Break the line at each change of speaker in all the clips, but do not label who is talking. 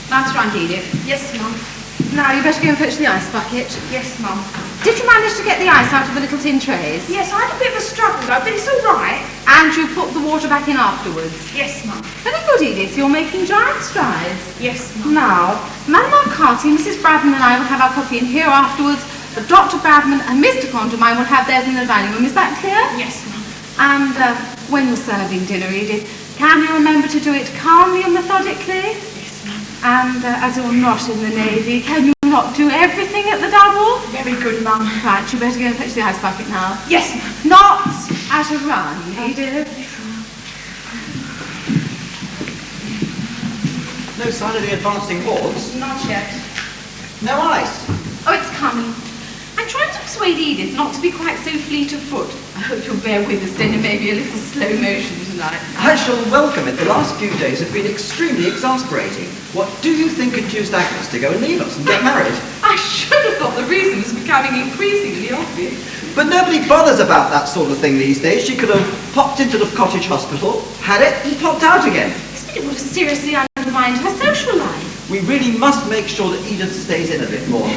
That's right, Edith.
Yes, Mum.
Now, you better go and fetch the ice bucket.
Yes, Mum.
Did you manage to get the ice out of the little tin trays?
Yes, I had a bit of a struggle though, but it's all right.
And you put the water back in afterwards?
Yes, Mum.
Very good, Edith. You're making giant strides.
Yes, Mum.
Now, Madame Arcati, Mrs. Bradman and I will have our coffee in here afterwards. But Dr. Bradman and Mr. Condamine will have theirs in the dining room. Is that clear?
Yes, Mum.
And when you're serving dinner, Edith, can you remember to do it calmly and methodically?
Yes, Mum.
And as you're not in the Navy, can you not do everything at the double?
Very good, Mum.
Right, you better go and fetch the ice bucket now.
Yes, Mum.
Not at a run, Edith.
No sign of the advancing hordes?
Not yet.
No ice?
Oh, it's coming. I'm trying to persuade Edith not to be quite so fleet of foot. I hope you'll bear with us, dinner may be a little slow motion tonight.
I shall welcome it. The last few days have been extremely exasperating. What do you think induced Agnes to go and leave us and get married?
I should have thought the reason was becoming increasingly obvious.
But nobody bothers about that sort of thing these days. She could have popped into the cottage hospital, had it, and popped out again.
Yes, but it would have seriously undermined her social life.
We really must make sure that Edith stays in a bit more.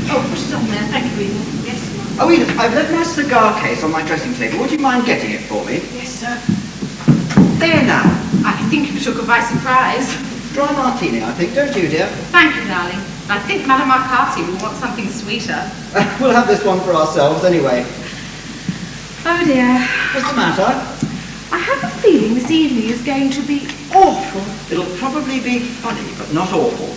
Oh, put it on there. Thank you, Edith.
Yes, Mum.
Oh, Edith, I've left my cigar case on my dressing table. Would you mind getting it for me?
Yes, sir.
There now.
I think you took her by surprise.
Dry martini, I think, don't you, dear?
Thank you, darling. I think Madame Arcati will want something sweeter.
We'll have this one for ourselves anyway.
Oh, dear.
What's the matter?
I have a feeling this evening is going to be awful.
It'll probably be funny, but not awful.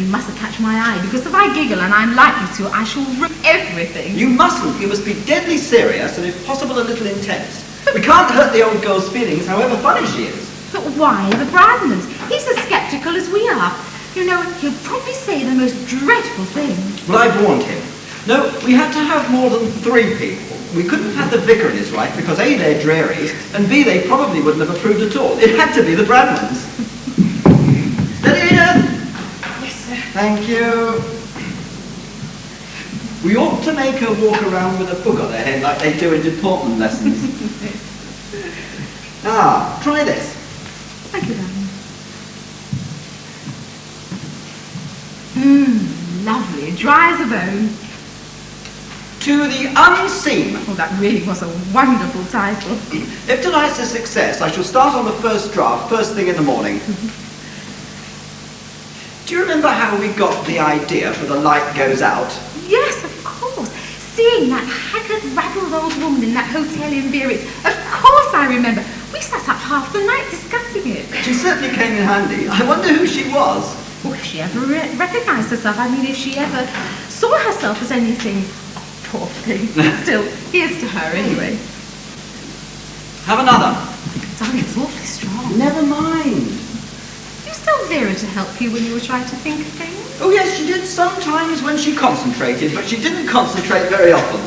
You mustn't catch my eye, because if I giggle, and I'm likely to, I shall ruin everything.
You mustn't. You must be deadly serious and, if possible, a little intense. We can't hurt the old girl's feelings, however funny she is.
But why the Bradmans? He's as sceptical as we are. You know, he'll probably say the most dreadful things.
Well, I've warned him. No, we had to have more than 3 people. We couldn't have the vicar in his right because A, they're drearies, and B, they probably wouldn't have approved at all. It had to be the Bradmans. Steady, Edith!
Yes, sir.
Thank you. We ought to make her walk around with a book on her head like they do in deportment lessons. Ah, try this.
Thank you, darling. Lovely, dry as a bone.
To the Unseen.
Oh, that really was a wonderful title.
If tonight's a success, I shall start on the first draft first thing in the morning. Do you remember how we got the idea for The Light Goes Out?
Yes, of course. Seeing that haggard, raddled old woman in that hotel in Biarritz. Of course I remember. We sat up half the night discussing it.
She certainly came in handy. I wonder who she was.
Oh, if she ever recognised herself, I mean, if she ever saw herself as anything, poor thing. Still, here's to her anyway.
Have another.
Darling, it's awfully strong.
Never mind.
You still Vera to help you when you were trying to think of things?
Oh yes, she did sometimes when she concentrated, but she didn't concentrate very often.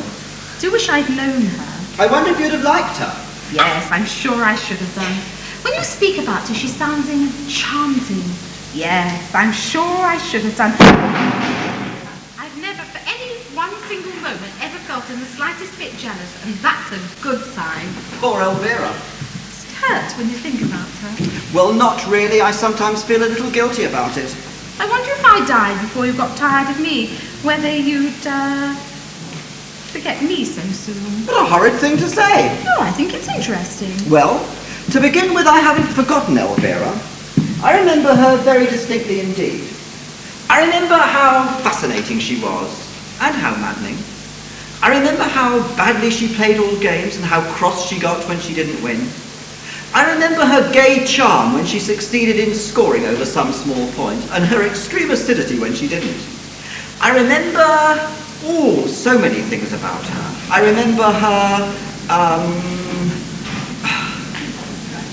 Do wish I'd known her.
I wonder if you'd have liked her.
Yes, I'm sure I should have done. When you speak about her, she sounds enchanting. Yes, I'm sure I should have done. I've never for any one single moment ever felt in the slightest bit jealous, and that's a good sign.
Poor Elvira.
Does it hurt when you think about her?
Well, not really. I sometimes feel a little guilty about it.
I wonder if I died before you got tired of me, whether you'd, forget me so soon.
What a horrid thing to say.
No, I think it's interesting.
Well, to begin with, I haven't forgotten Elvira. I remember her very distinctly indeed. I remember how fascinating she was, and how maddening. I remember how badly she played all games and how cross she got when she didn't win. I remember her gay charm when she succeeded in scoring over some small point, and her extreme acidity when she didn't. I remember, so many things about her. I remember her,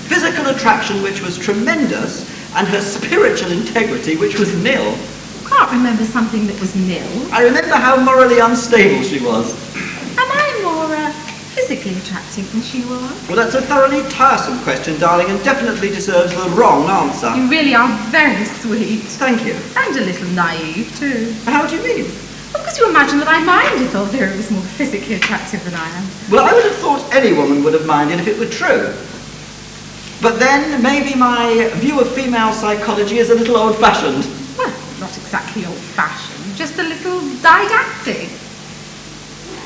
physical attraction, which was tremendous, and her spiritual integrity, which was nil.
You can't remember something that was nil.
I remember how morally unstable she was.
Am I more, physically attractive than she was?
Well, that's a thoroughly tiresome question, darling, and definitely deserves the wrong answer.
You really are very sweet.
Thank you.
And a little naive, too.
How do you mean?
Well, because you imagine that I mind if Elvira was more physically attractive than I am.
Well, I would have thought any woman would have minded if it were true. But then, maybe my view of female psychology is a little old-fashioned.
Well, not exactly old-fashioned, just a little didactic.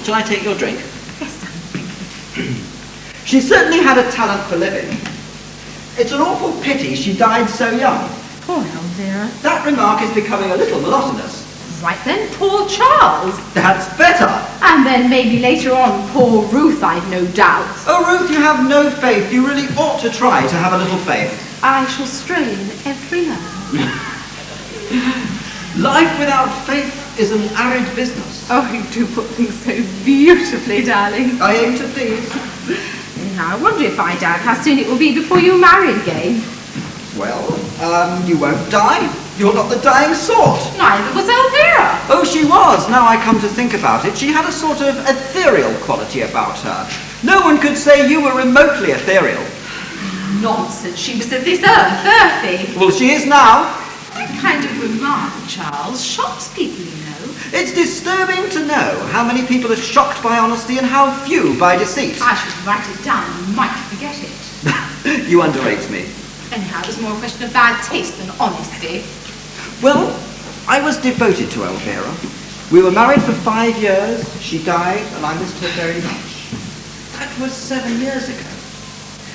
Shall I take your drink?
Yes, thank you.
She certainly had a talent for living. It's an awful pity she died so young.
Poor Elvira.
That remark is becoming a little monotonous.
Right then, poor Charles.
That's better.
And then maybe later on, poor Ruth, I've no doubt.
Oh, Ruth, you have no faith. You really ought to try to have a little faith.
I shall strain every nerve.
Life without faith is an arid business.
Oh, you do put things so beautifully, darling.
I aim to please.
Anyhow, I wonder if I doubt how soon it will be before you're married again.
Well, you won't die. You're not the dying sort.
Neither was Elvira.
Oh, she was. Now I come to think about it, she had a sort of ethereal quality about her. No one could say you were remotely ethereal.
Nonsense. She was of this earth, earthy.
Well, she is now.
That kind of remark, Charles, shocks people, you know.
It's disturbing to know how many people are shocked by honesty and how few by deceit.
I should write it down. You might forget it.
You underrate me.
Anyhow, it was more a question of bad taste than honesty.
Well, I was devoted to Elvira. We were married for 5 years. She died, and I missed her very much. That was 7 years ago.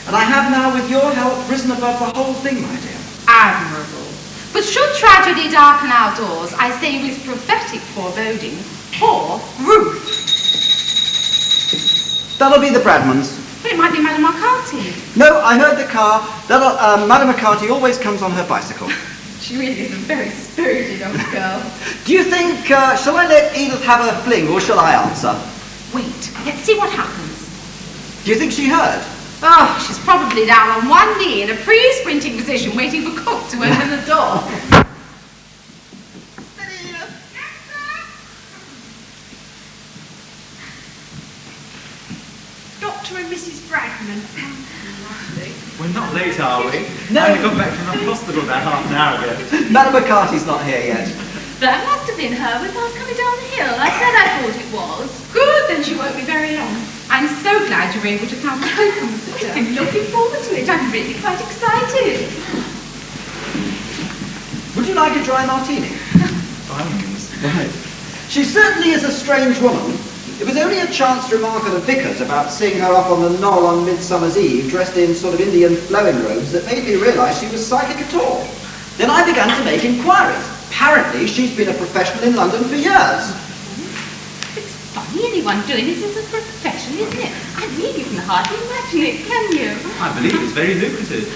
And I have now, with your help, risen above the whole thing, my dear.
Admirable. But should tragedy darken our doors, I say with prophetic foreboding, poor Ruth.
That'll be the Bradmans.
But it might be Madame McCarthy.
No, I heard the car. Madame McCarthy always comes on her bicycle.
She really is a very spirited old girl.
Do you think, shall I let Edith have her fling, or shall I answer?
Wait, let's see what happens.
Do you think she heard?
Oh, she's probably down on one knee in a pre-sprinting position waiting for Cook to open the door.
Dr. and Mrs. Bradman.
We're not late, are we?
No.
I only got back from the hospital about half an hour ago.
Madame McCarthy's not here yet.
That must have been her with us coming down the hill. I said I thought it was. Good, then she won't be very long. I'm so glad you're able to come. Come, sister. I'm looking forward to it. I'm really quite excited.
Would you like a dry martini?
By all means.
Right. She certainly is a strange woman. It was only a chance remark of the vicar's about seeing her up on the knoll on Midsummer's Eve, dressed in sort of Indian flowing robes, that made me realise she was psychic at all. Then I began to make inquiries. Apparently, she's been a professional in London for years.
It's funny anyone doing this as a profession, isn't it? I really can hardly imagine it, can you?
I believe it's very lucrative.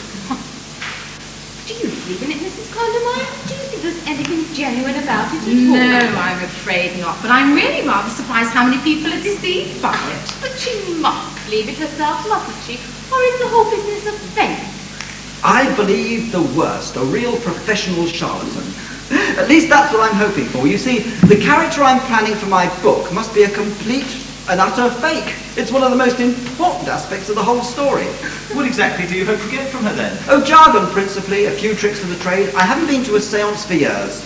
Do you believe in it, Mrs. Condamine? Do you think there's anything genuine about it at all? No, I'm afraid not. But I'm really rather surprised how many people are deceived by it. But she must believe it herself, mustn't she? Or is the whole business a fake?
I believe the worst, a real professional charlatan. At least that's what I'm hoping for. You see, the character I'm planning for my book must be a complete and utter fake. It's one of the most important aspects of the whole story.
What exactly do you hope to get from her then?
Oh, jargon principally, a few tricks of the trade. I haven't been to a séance for years.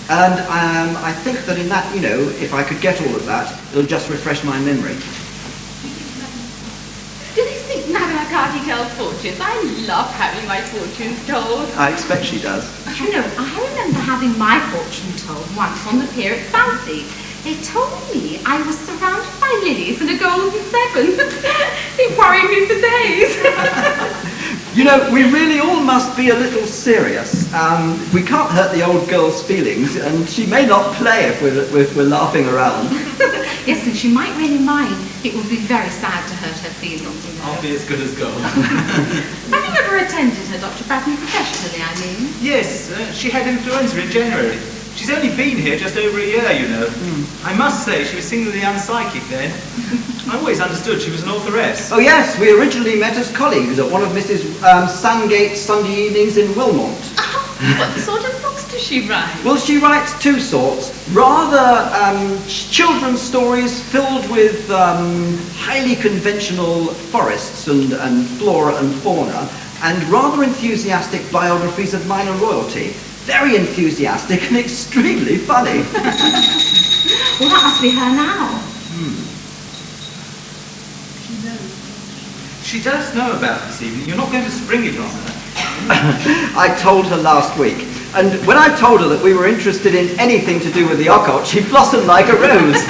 And I think that in that, you know, if I could get all of that, it'll just refresh my memory.
Do they think Madame McCarthy tells fortunes? I love having my fortunes told.
I expect she does.
You know, I remember having my fortune told once on the pier at Fancy. They told me I was surrounded by lilies and a golden seven. It worried me for days.
You know, we really all must be a little serious. We can't hurt the old girl's feelings, and she may not play if we're laughing around.
Yes, and she might really mind. It would be very sad to hurt her feelings.
I'll be as good as gold.
Have you ever attended her, Dr. Bradman, professionally, I mean?
Yes, she had influenza in January. She's only been here just over a year, you know. I must say, she was singularly unpsychic then. I always understood she was an authoress.
Oh yes, we originally met as colleagues at one of Mrs. Sangate's Sunday evenings in Wilmot.
Oh, what sort of books do does she write?
Well, she writes two sorts. Rather children's stories filled with highly conventional forests and flora and fauna, and rather enthusiastic biographies of minor royalty. Very enthusiastic and extremely funny.
Well, that must be her now.
She does know about this evening. You're not going to spring it on her.
I told her last week, and when I told her that we were interested in anything to do with the occult, she blossomed like a rose.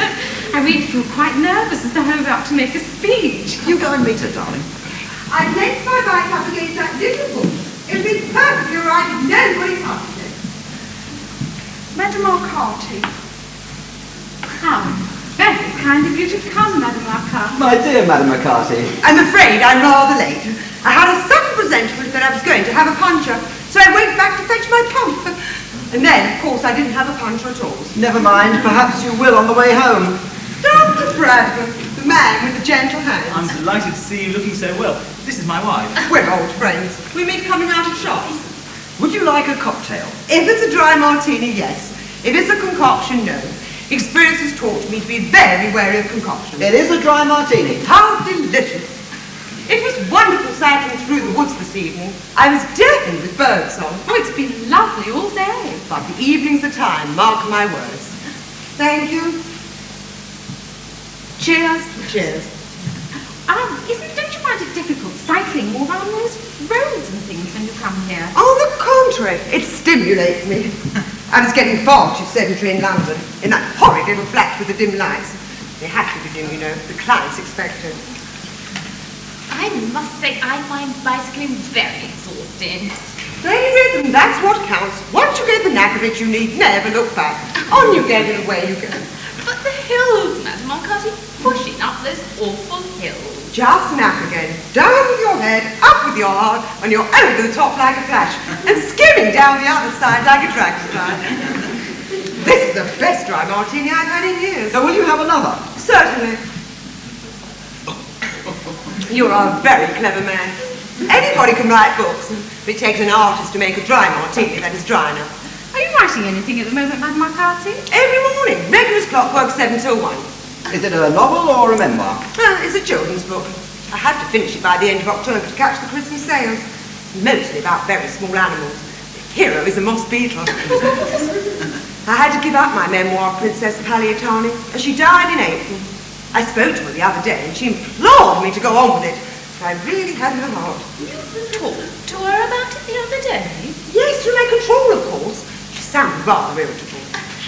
I really feel quite nervous as though I'm about to make a speech.
You go and meet her, darling.
I placed my bike up against that little book. It would be perfectly all right if nobody touched it. Madame Arcati.
How very kind of you to come, Madame Arcati.
My dear Madame McCarthy.
I'm afraid I'm rather late. I had a sudden presentiment that I was going to have a puncture, so I went back to fetch my pump. And then, of course, I didn't have a puncture at all.
Never mind, perhaps you will on the way home.
Dr. Bradford, the man with the gentle hands.
I'm delighted to see you looking so well. This is my wife.
We're old friends. We meet coming out of shops.
Would you like a cocktail?
If it's a dry martini, yes. If it's a concoction, no. Experience has taught me to be very wary of concoctions.
It is a dry martini.
How delicious! It was wonderful cycling through the woods this evening. I was deafened with birdsong.
Oh, it's been lovely all day.
But the evening's the time, mark my words. Thank you.
Cheers.
Cheers.
Don't you find it difficult cycling all around those roads and things when you come here?
On the contrary, it stimulates me. I was getting far too sedentary in London, in that horrid little flat with the dim lights. They had to be dim, you know. The clients expected.
I must say I find bicycling very exhausting.
Any rhythm, that's what counts. Once you get the knack of it, you need never look back. On you get and away you go.
But the hills, Madame Arcati, pushing up those awful hills.
Just snap again. Down with your head, up with your heart, and you're over the top like a flash, and skimming down the other side like a dragonfly. This is the best dry martini I've had in years.
So will you have another?
Certainly. You're a very clever man. Anybody can write books, but it takes an artist to make a dry martini that is dry enough.
Are you writing anything at the moment, Madame Arcati?
Every morning, regular as clockwork, 7 till 1.
Is it a novel or a memoir?
It's a children's book. I have to finish it by the end of October to catch the Christmas sales. Mostly about very small animals. The hero is a moss beetle. I had to give up my memoir, Princess Pagliatani, as she died in April. I spoke to her the other day and she implored me to go on with it. But I really had no heart.
You talked to her about it the other day?
Yes, through my control, of course. She sounded rather irritable.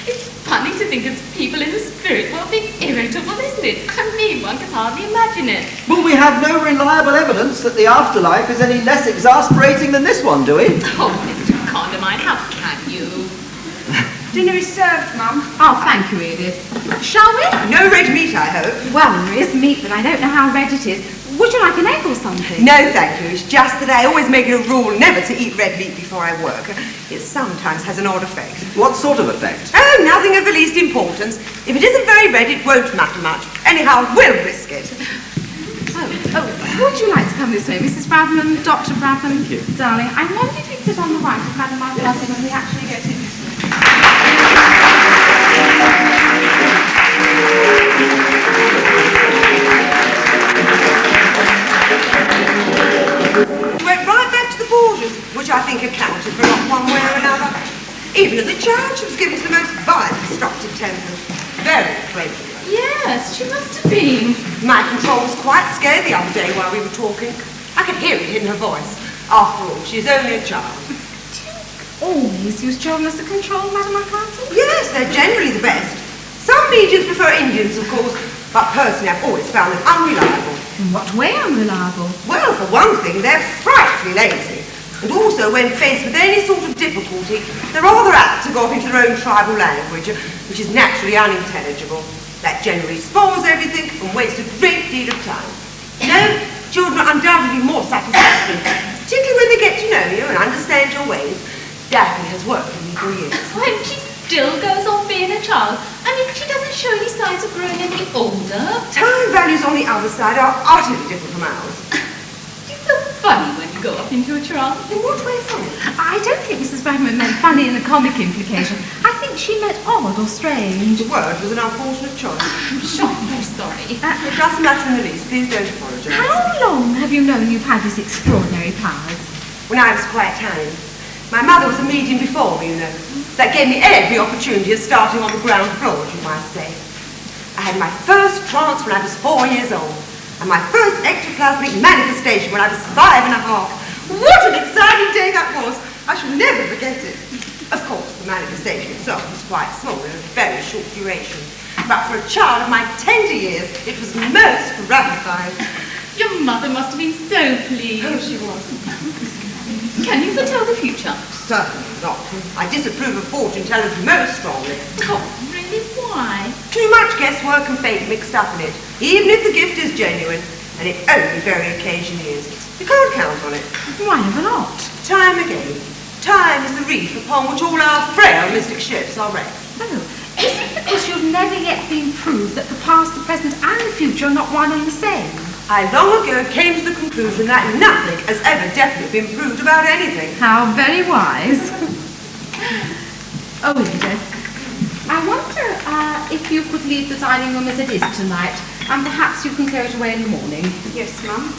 It's funny to think of people in the spirit world being irritable, isn't it? I mean, one can hardly imagine it.
Well, we have no reliable evidence that the afterlife is any less exasperating than this one, do we?
Oh, Mr. Condamine, how can you?
Dinner is served, Mum.
Oh, thank you, Edith. Shall we?
No red meat, I hope.
Well, there is meat, but I don't know how red it is. Would you like an egg or something?
No, thank you. It's just that I always make it a rule never to eat red meat before I work. It sometimes has an odd effect.
What sort of effect?
Oh, nothing of the least importance. If it isn't very red, it won't matter much. Anyhow, we'll risk it.
Would you like to come this way, Mrs. Bradman, Dr. Bradman?
Thank you.
Darling, I wonder if you'd sit on the right of Madame Arcati when we actually get in.
Went right back to the borders, which I think accounted for not one way or another. Even as a child, she was given to the most violent, destructive tempers. Very afraid of her.
Yes, she must have been.
My control was quite scared the other day while we were talking. I could hear it in her voice. After all, she's only a child.
Do you always use children as a control, Madame Arcati?
Yes, they're generally the best. Some mediums prefer Indians, of course, but personally I've always found them unreliable.
In what way unreliable?
Well, for one thing, they're frightfully lazy. And also, when faced with any sort of difficulty, they're rather apt to go off into their own tribal language, which is naturally unintelligible. That generally spoils everything and wastes a great deal of time. No, children are undoubtedly more satisfactory, particularly when they get to know you and understand your ways. Daphne has worked with me for years.
Why, she still goes on being a child. I mean, she doesn't show any signs of growing any older.
Time values on the other side are utterly different from ours.
You feel funny when you
go off into a trance.
In what way funny?
I don't think Mrs. Bradman meant funny in the comic implication. I think she meant odd or strange.
The word was an unfortunate choice.
I'm sure I'm sorry.
It doesn't matter in the least. Please don't apologise.
How long have you known you've had this extraordinary powers?
When I was quite tiny. My mother was a medium before me, you know. That gave me every opportunity of starting on the ground floor, as you might say. I had my first trance when I was 4 years old, and my first ectoplasmic manifestation when I was 5 and a half. What an exciting day that was! I shall never forget it. Of course, the manifestation itself was quite small and of very short duration. But for a child of my tender years, it was most gratifying.
Your mother must have been so pleased.
Oh, she was.
Can you foretell the future?
Certainly not. I disapprove of fortune tellers most strongly.
Oh, really? Why?
Too much guesswork and fate mixed up in it, even if the gift is genuine, and it only very occasionally is. You can't count on it.
Why ever not?
Time again. Time is the reef upon which all our frail mystic ships are wrecked.
Oh, is it because you've never yet been proved that the past, the present and the future are not one and the same?
I long ago came to the conclusion that nothing has ever definitely been proved about anything.
How very wise. Oh, Edith, I wonder if you could leave the dining room as it is tonight, and perhaps you can clear it away in the morning.
Yes, Mum.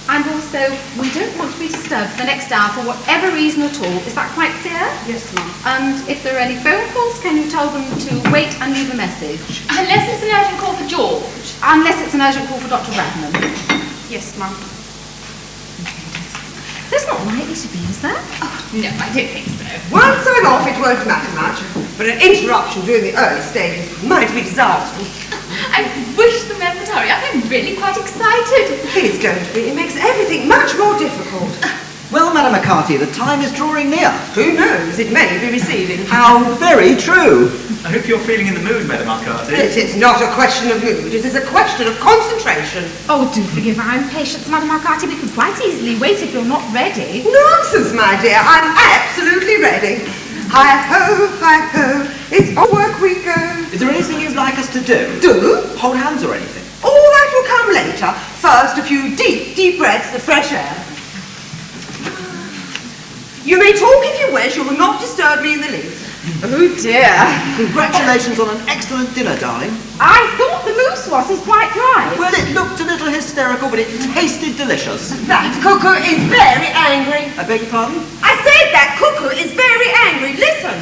And also, we don't want to be disturbed for the next hour for whatever reason at all. Is that quite clear?
Yes, Mum.
And if there are any phone calls, can you tell them to wait and leave a message?
Unless it's an urgent call for George.
Unless it's an urgent call for Dr. Bradman.
Yes, Mum.
There's not likely to be, is there?
Oh, no, I don't think so.
Once I'm off, it won't matter much, but an interruption during the early stages might be disastrous.
I wish the men would hurry up. I'm really quite excited.
Please don't be. It makes everything much more difficult.
Well, Madam McCarthy, the time is drawing near.
Who knows? It may be receding.
How very true.
I hope you're feeling in the mood, Madam Arcati.
It is not a question of mood. It is a question of concentration.
Oh, do forgive our impatience, Madame Arcati. We could quite easily wait if you're not ready.
Nonsense, my dear. I'm absolutely ready. Hi-ho, hi-ho. It's on work we go.
Is there anything you'd like us to do?
Do?
Hold hands or anything?
All that will come later. First, a few deep, deep breaths of fresh air. You may talk if you wish. You will not disturb me in the least.
Oh, dear.
Congratulations on an excellent dinner, darling.
I thought the mousse was quite right.
Well, it looked a little hysterical, but it tasted delicious.
That cuckoo is very angry.
I beg your pardon?
I said that cuckoo is very angry. Listen.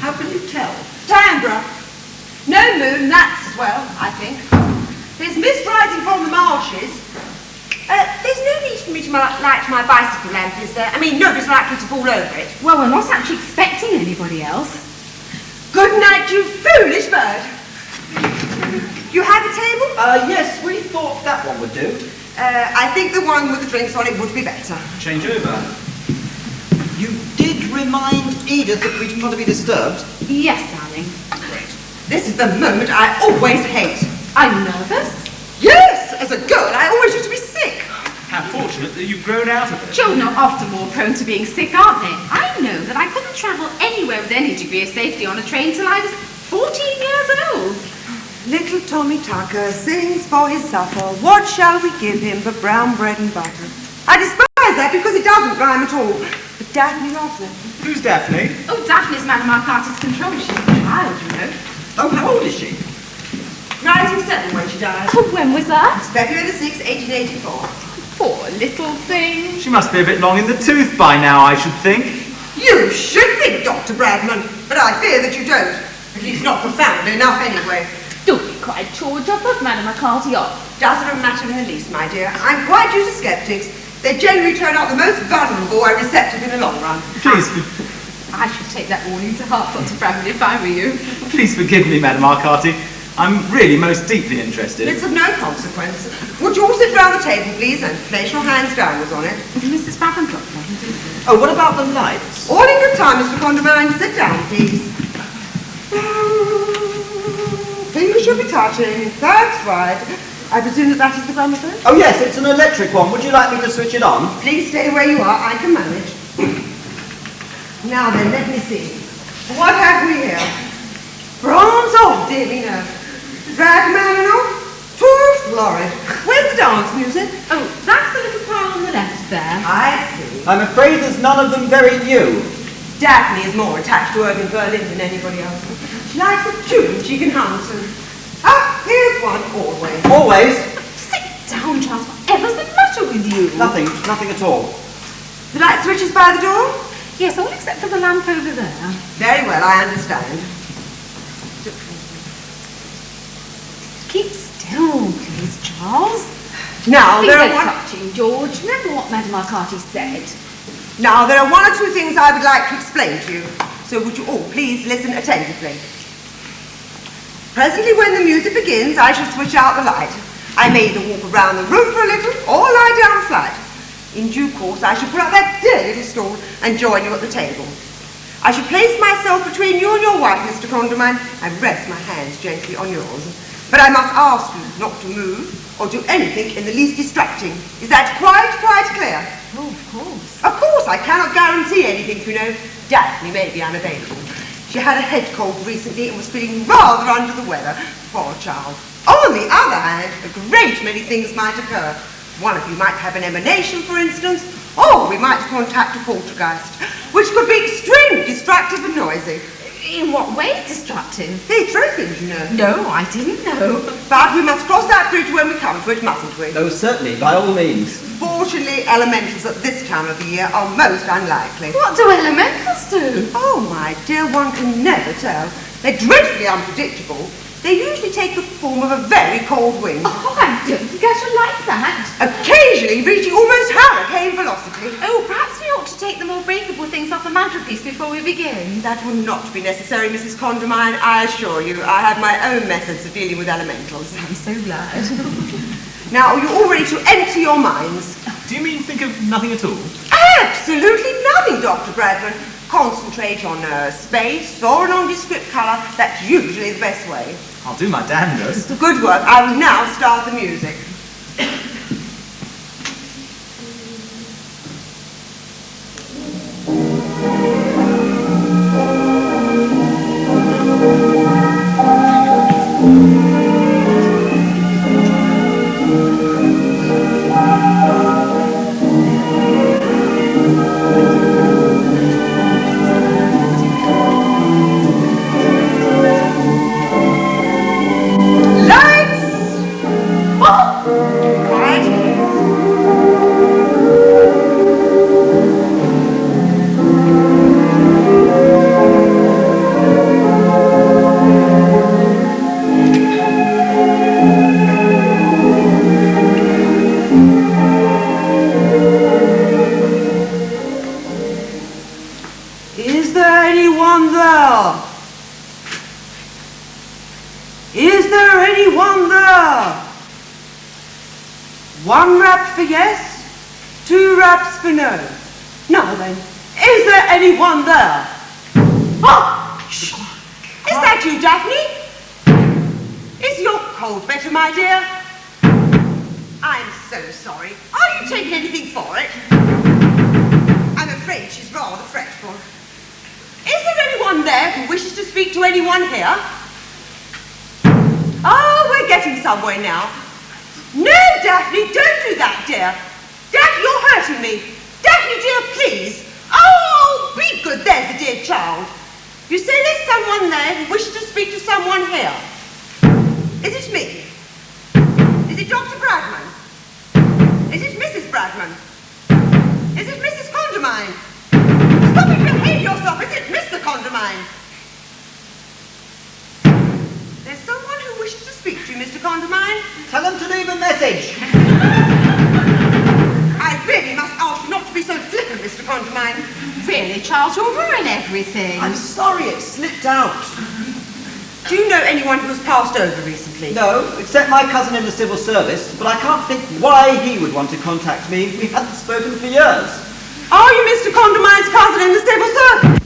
How can you tell?
Tambra. No moon, that's well, I think. There's mist rising from the marshes. There's no need for me to light my bicycle lamp, is there? I mean, nobody's likely to fall over it.
Well, we're not actually expecting anybody else.
Good night, you foolish bird. You have a table?
Yes, we thought that one would do.
I think the one with the drinks on it would be better.
Change over.
You did remind Edith that we didn't want to be disturbed.
Yes, darling.
Great.
This is the moment I always hate.
Are you nervous?
Yes, as a girl, I always used to be sick.
How fortunate that you've grown out of it.
Children are often more prone to being sick, aren't they? I know that I couldn't travel anywhere with any degree of safety on a train till I was 14 years old.
Little Tommy Tucker sings for his supper. What shall we give him but brown bread and butter? I despise that because it doesn't rhyme at all. But Daphne loves it.
Who's Daphne?
Oh, Daphne's Madame Arcati's control. She's a child, you know.
Oh, how old is she?
97 when she died.
Oh, when was that?
February the 6th, 1884.
Poor little thing.
She must be a bit long in the tooth by now, I should think.
You should think, Dr. Bradman, but I fear that you don't. At least not profoundly enough anyway.
Don't be quite George. I'll put Madame Arcati off.
Doesn't matter in the least, my dear. I'm quite used to skeptics. They generally turn out the most vulnerable or receptive in the long run.
Please,
I should take that warning to heart, Dr. Bradman, if I were you.
please forgive me, Madam Arcati. I'm really most deeply interested.
It's of no consequence. Would you all sit round the table, please, and place your hands downwards on it?
Mrs. Faventhorpe.
Oh, what about the lights?
All in good time, Mr. Condamine. Sit down, please. Fingers should be touching. That's right. I presume that is the gramophone?
Oh, yes, it's an electric one. Would you like me to switch it on?
Please stay where you are. I can manage. Now then, let me see. What have we here? Bronze, oh, dear me no. Ragman and all? Tooth, florid. Where's the dance music?
Oh, that's the little pile on the left there.
I see.
I'm afraid there's none of them very new.
Daphne is more attached to urban Berlin than anybody else. She likes a tune she can hum to. Ah, here's one, always.
Always?
Sit down, Charles. Whatever's the matter with you?
Nothing at all.
The light switch is by the door?
Yes, all except for the lamp over there.
Very well, I understand.
Keep still, please, Charles.
Now,
Be
there are
very
one...
touching, George. Remember what Madame Arcati said.
Now, there are one or two things I would like to explain to you, so would you all please listen attentively. Presently, when the music begins, I shall switch out the light. I may either walk around the room for a little, or lie down flat. In due course, I shall put up that dear little stool and join you at the table. I shall place myself between you and your wife, Mr. Condamine, and rest my hands gently on yours. But I must ask you not to move or do anything in the least distracting. Is that quite clear?
Oh, of course.
Of course, I cannot guarantee anything, you know. Daphne may be unavailable. She had a head cold recently and was feeling rather under the weather. Poor child. On the other hand, a great many things might occur. One of you might have an emanation, for instance, or we might contact a poltergeist, which could be extremely distractive and noisy.
In what way destructive?
They throw things, you know.
No, I didn't know.
But we must cross that bridge when we come to it, mustn't we?
Oh, certainly, by all means.
Fortunately, elementals at this time of the year are most unlikely.
What do elementals do?
Oh, my dear, one can never tell. They're dreadfully unpredictable. They usually take the form of a very cold wind.
Oh, I don't think I should like that.
Occasionally reaching almost hurricane velocity.
Oh, perhaps we ought to take the more breakable things off the mantelpiece before we begin.
That will not be necessary, Mrs. Condamine, I assure you. I have my own methods of dealing with elementals.
I'm so glad.
Now, are you all ready to empty your minds?
Do you mean think of nothing at all?
Absolutely nothing, Dr. Bradman. Concentrate on space or a nondescript colour. That's usually the best way.
I'll do my damnedest.
Good work. I will now start the music. Is there anyone there? One rap for yes, two raps for no. Now then, is there anyone there? Oh! Shh! Is that you, Daphne? Is your cold better, my dear? I'm so sorry. Are you taking anything for it? I'm afraid she's rather fretful. Is there anyone there who wishes to speak to anyone here? Oh, we're getting somewhere now. No, Daphne, don't do that, dear. Daphne, you're hurting me. Daphne, dear, please. Oh, be good, there's a dear child. You say there's someone there who wishes to speak to someone here. Is it me? Is it Dr. Bradman? Is it Mrs. Bradman? Is it Mrs. Condamine? Stop it, behave yourself. Is it Mr. Condamine? There's someone who wishes to speak to you, Mr. Condamine.
Tell them to leave a message.
I really must ask you not to be so flippant, Mr. Condamine.
Really, Charles, you'll ruin everything.
I'm sorry, it slipped out.
Do you know anyone who has passed over recently?
No, except my cousin in the civil service, but I can't think why he would want to contact me. We haven't spoken for years.
Are you Mr. Condamine's cousin in the civil service?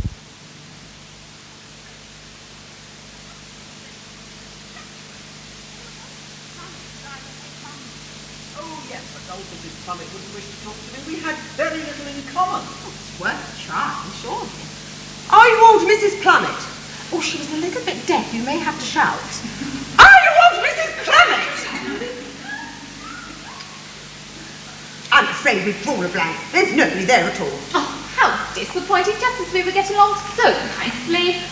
Oh, yes, but old Mrs. Plummet wouldn't wish to talk to me. We had very little in common.
It's worth a try, surely.
Are you old Mrs. Plummet?
Oh, she was a little bit deaf. You may have to shout.
Are you old Mrs. Plummet? afraid we've drawn a blank. There's nobody there at all.
Oh, how disappointing, just as we were getting along so nicely.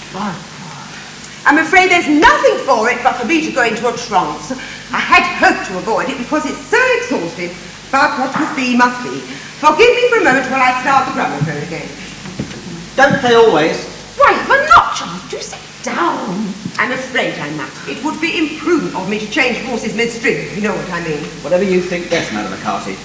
I'm afraid there's nothing for it but for me to go into a trance. I had hoped to avoid it because it's so exhausting, but what must be, must be. Forgive me for a moment while I start the gramophone again.
Don't they always?
Right, but not, Charles. Do sit down.
I'm afraid I must. It would be imprudent of me to change horses midstream, if you know what I mean.
Whatever you think best, Madam McCarthy.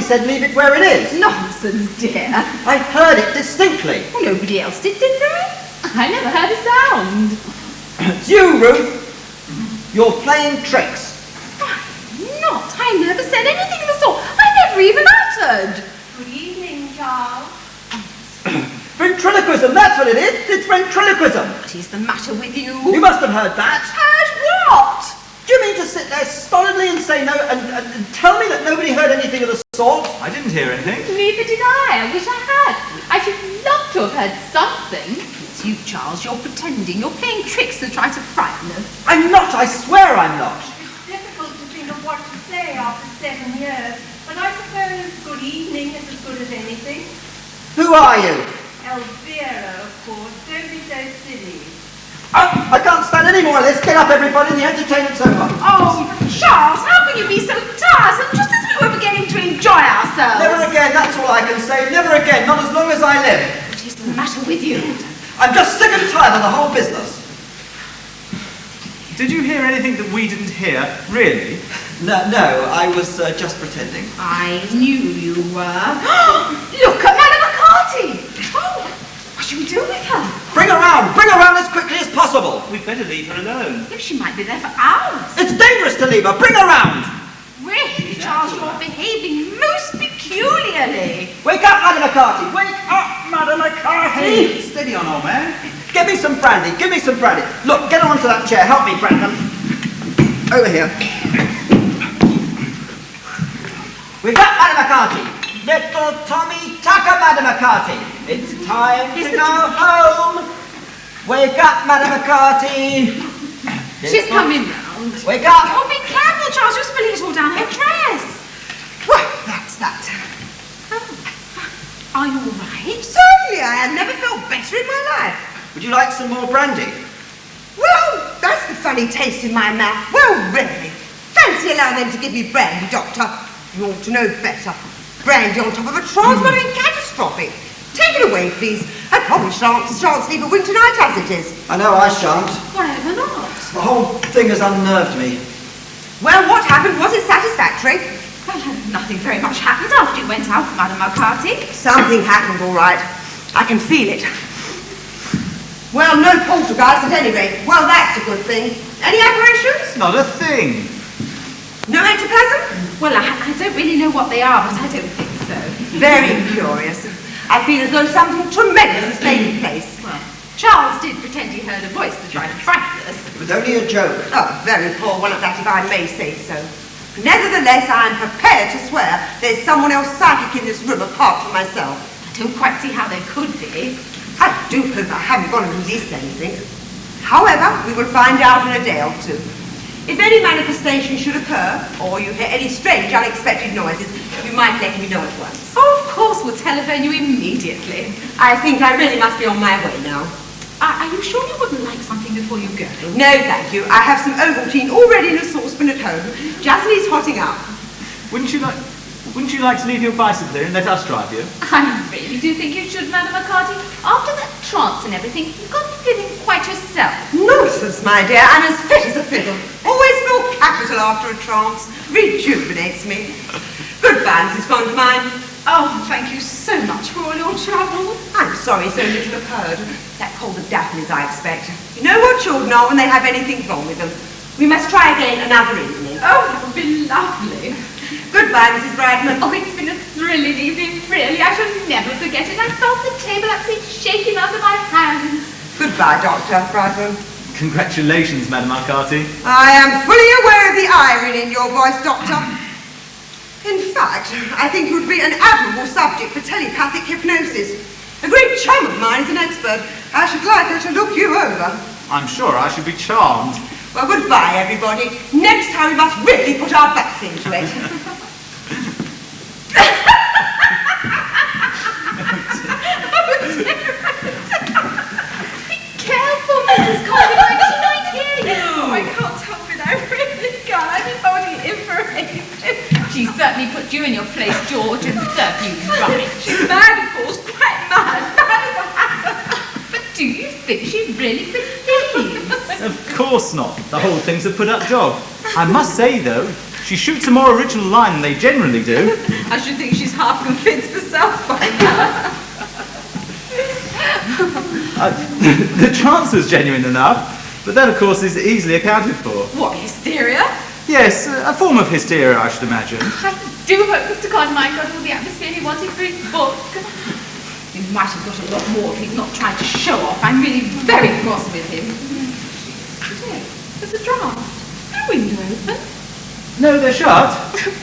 Said leave it where it is.
Nonsense, dear.
I heard it distinctly.
Well, nobody else did they?
I never heard a sound.
It's you, Ruth. You're playing tricks.
Not. I never said anything of the sort. I never even uttered.
Good evening, Charles.
Ventriloquism, that's what it is. It's ventriloquism.
What is the matter with you?
You must have heard that.
Heard what?
Do you mean to sit there stolidly and say no and tell me that nobody heard anything of the sort?
I didn't hear anything.
Neither did I. I wish I had. I should love to have heard something.
It's you, Charles. You're pretending. You're playing tricks to try to frighten us.
I'm not. I swear I'm not.
It's difficult to think of what to say after 7 years, but I suppose good evening is as good as anything.
Who are you?
Elvira, of course. Don't be so silly.
Oh, I can't stand any more of this. Get up, everybody. The entertainment's over.
Oh, Charles, how can you be so tiresome just as we were beginning to enjoy ourselves?
Never again, that's all I can say. Never again, not as long as I live.
What is the matter with you?
I'm just sick and tired of the whole business.
Did you hear anything that we didn't hear? Really?
No, I was just pretending.
I knew you were. Look at Madame McCarthy! Oh, what should we do with her?
Bring her round as quickly as possible.
We'd better leave her alone.
If she might be there for hours.
It's dangerous to leave her. Bring her round.
Really, Charles, you're behaving most peculiarly.
Wake up, Madame McCarthy. Wake up, Madame McCarthy.
Steady on, old man.
Give me some brandy. Give me some brandy. Look, get onto that chair. Help me, Brandon. Over here. Wake up, Madame McCarthy. Little Tommy Tucker, Madame McCarthy. It's time to go home. Wake up, Madame McCarthy.
She's coming round.
Wake up.
Oh, be careful, Charles. You're spilling it all down her dress.
Well, that's that.
Are you all right?
Certainly, I have never felt better in my life.
Would you like some more brandy?
Well, that's the funny taste in my mouth. Well, really. Fancy allowing them to give me brandy, Doctor. You ought to know better. Brandy on top of a trance might be catastrophic. Take it away, please. I probably shan't sleep a winter night as it is.
I know I shan't.
Whatever not.
The whole thing has unnerved me.
Well, what happened? Was it satisfactory?
Well, nothing very much happened after you went out, Madame McCarthy.
Something happened, all right. I can feel it. Well, no poltergeist at any rate. Well, that's a good thing. Any apparitions?
Not a thing.
No ectoplasm?
Well, I don't really know what they are, but I don't think so.
Very curious. I feel as though something tremendous has taken place.
Well, Charles did pretend he heard a voice to try to frighten us.
It was only a joke.
Oh, very poor one at that, if I may say so. Nevertheless, I am prepared to swear there's someone else psychic in this room apart from myself.
I don't quite see how there could be.
I do hope I haven't gone and released anything. However, we will find out in a day or two. If any manifestation should occur, or you hear any strange, unexpected noises, you might let me know at once.
Oh, of course, we'll telephone you immediately.
I think I really must be on my way now.
Are you sure you wouldn't like something before you go?
No, thank you. I have some Ovaltine already in a saucepan at home. Just needs hotting up.
Wouldn't you like to leave your bicycle here and let us drive you?
I really do think you should, Madam McCarty. After that trance and everything, you've got to be feeling quite yourself.
Nonsense, my dear. I'm as fit as a fiddle. Always feel capital after a trance. Rejuvenates me. Goodbye, Mrs. Fondmine.
Oh, thank you so much for all your trouble.
I'm sorry so little occurred. That cold of Daphne's, I expect. You know what children are when they have anything wrong with them. We must try again another evening.
Oh, that would be lovely.
Goodbye, Mrs. Bradman.
Oh, it's been a thrilling evening, really. I shall never forget it. I felt the table actually shaking under my hands.
Goodbye, Dr. Bradman.
Congratulations, Madam McCarty.
I am fully aware of the irony in your voice, Doctor. In fact, I think you would be an admirable subject for telepathic hypnosis. A great chum of mine is an expert. I should like her to look you over.
I'm sure I should be charmed.
Well, goodbye, everybody. Next time we must really put our backs into it.
Be careful, Mrs. Conway. She might hear you.
Oh, I can't help it. I really can't. I've been holding it in for ages.
She certainly put you in your place, George, and served you right.
She's mad, of course. Quite mad. Mad as a hatter.
But do you think she really believes?
Of course not. The whole thing's a put-up job. I must say, though, she shoots a more original line than they generally do.
I should think she's half convinced herself by now.
The trance was genuine enough, but that, of course, is easily accounted for.
What, hysteria?
Yes, a form of hysteria, I should imagine.
I do hope Mr. Conway got all the atmosphere he wanted for his book.
He might have got a lot more if he'd not tried to show off. I'm really very cross with him. There's a draft. No window open.
No, they're shut.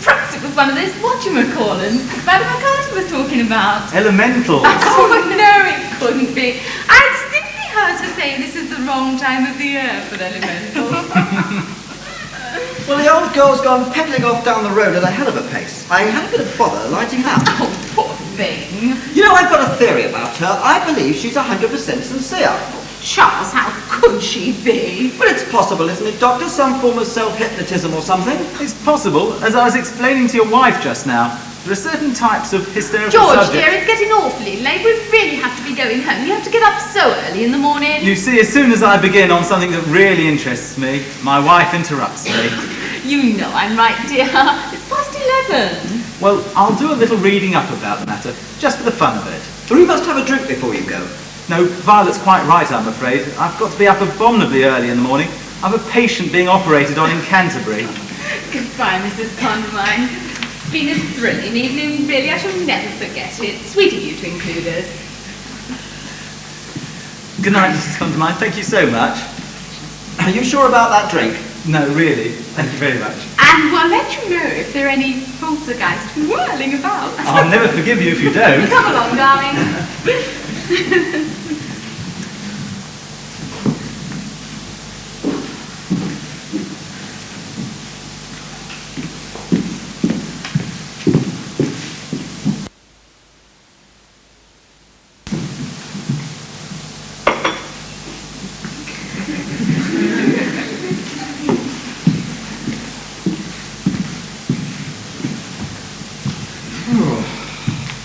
Perhaps it was one of those whatchamacallums Madam McCarty was talking about.
Elementals.
Oh, no, it couldn't be. I distinctly heard her say this is the wrong time of the year for elementals.
Well, the old girl's gone pedalling off down the road at a hell of a pace. I had a bit of bother lighting up.
Oh, poor thing.
You know, I've got a theory about her. I believe she's 100% sincere.
Charles, how could she be?
Well, it's possible, isn't it, Doctor? Some form of self-hypnotism or something?
It's possible, as I was explaining to your wife just now. There are certain types of hysterical
George,
subjects.
dear, it's getting awfully late. We really have to be going home. You have to get up so early in the morning.
You see, as soon as I begin on something that really interests me, my wife interrupts me.
You know I'm right, dear. It's past 11.
Well, I'll do a little reading up about the matter, just for the fun of it.
Well, you must have a drink before you go.
No, Violet's quite right, I'm afraid. I've got to be up abominably early in the morning. I've a patient being operated on in Canterbury.
Goodbye, Mrs. Conway. It's been a thrilling evening, really. I shall never forget it. Sweet of you to include us.
Good night, Mrs. Condamine. Thank you so much.
Are you sure about that drink?
No, really. Thank you very much.
And we'll let you know if there are any poltergeists whirling about.
I'll never forgive you if you don't.
Come along, darling.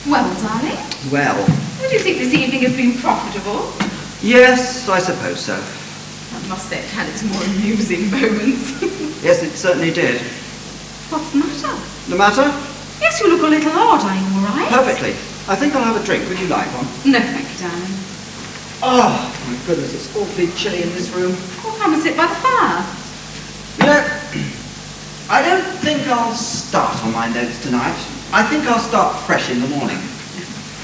Well, darling,
Well,
do you think this evening has been profitable?
yes, I suppose so.
I must say it had its more amusing moments.
Yes, it certainly did.
What's the matter?
The matter?
Yes, you look a little odd. Are you all right?
Perfectly. I think I'll have a drink. Would you like one?
No, thank you, darling.
Oh, my goodness, it's awfully chilly in this room.
Well, come and sit by the fire.
You know, I don't think I'll start on my notes tonight. I think I'll start fresh in the morning.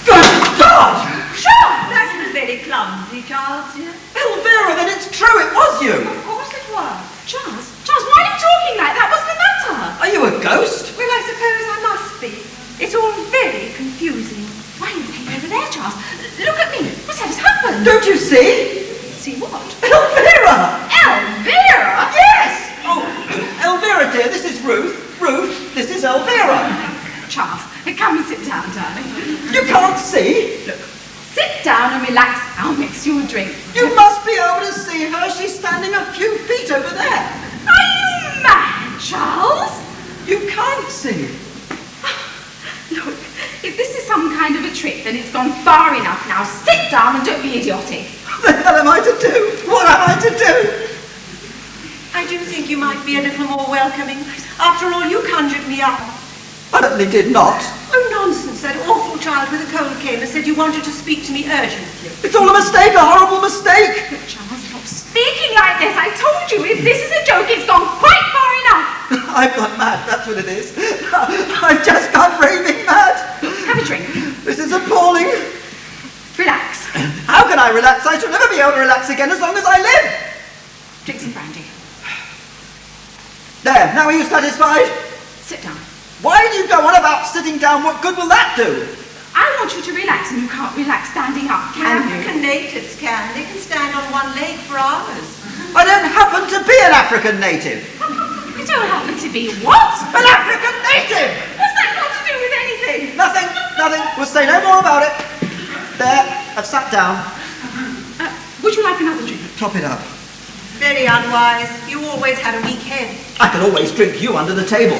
Good God!
Sure! That was very clumsy, Charles, dear.
Elvira, then it's true, it was you!
Of course it was. Charles, why are you talking like that? What's the matter?
Are you a ghost?
Well, I suppose I must be. It's all very confusing.
Why are you looking over there, Charles? Look at me. Whatever's happened?
Don't you see?
See what?
Elvira!
Elvira?
Yes! Oh, Elvira, dear, this is Ruth. Ruth, this is Elvira.
Charles, come and sit down, darling.
You can't see?
Look, sit down and relax. I'll make fix you a drink.
You must be able to see her. She's standing a few feet over there.
Are you mad, Charles?
You can't see.
Look, if this is some kind of a trick, then it's gone far enough now. Sit down and don't be idiotic.
What the hell am I to do? What am I to do?
I do think you might be a little more welcoming. After all, you conjured me up.
I certainly did not.
Oh, nonsense. That awful child with a cold came and said you wanted to speak to me urgently.
It's all a mistake, a horrible mistake.
Look, Charles, stop speaking like this. I told you, if this is a joke, it's gone quite far enough.
I've gone mad, that's what it is. I've just gone raving mad.
Have a drink.
This is appalling.
Relax.
How can I relax? I shall never be able to relax again as long as I live.
Drink some brandy.
There, now are you satisfied?
Sit down.
Why do you go on about sitting down? What good will that do?
I want you to relax, and you can't relax standing up, can you?
African natives can. They can stand on one leg for hours.
I don't happen to be an African native.
You don't happen to be what?
An African native!
What's that got to do with anything?
Nothing. We'll say no more about it. There, I've sat down.
Would you like another drink?
Top it up.
Very unwise. You always had a weak head.
I could always drink you under the table.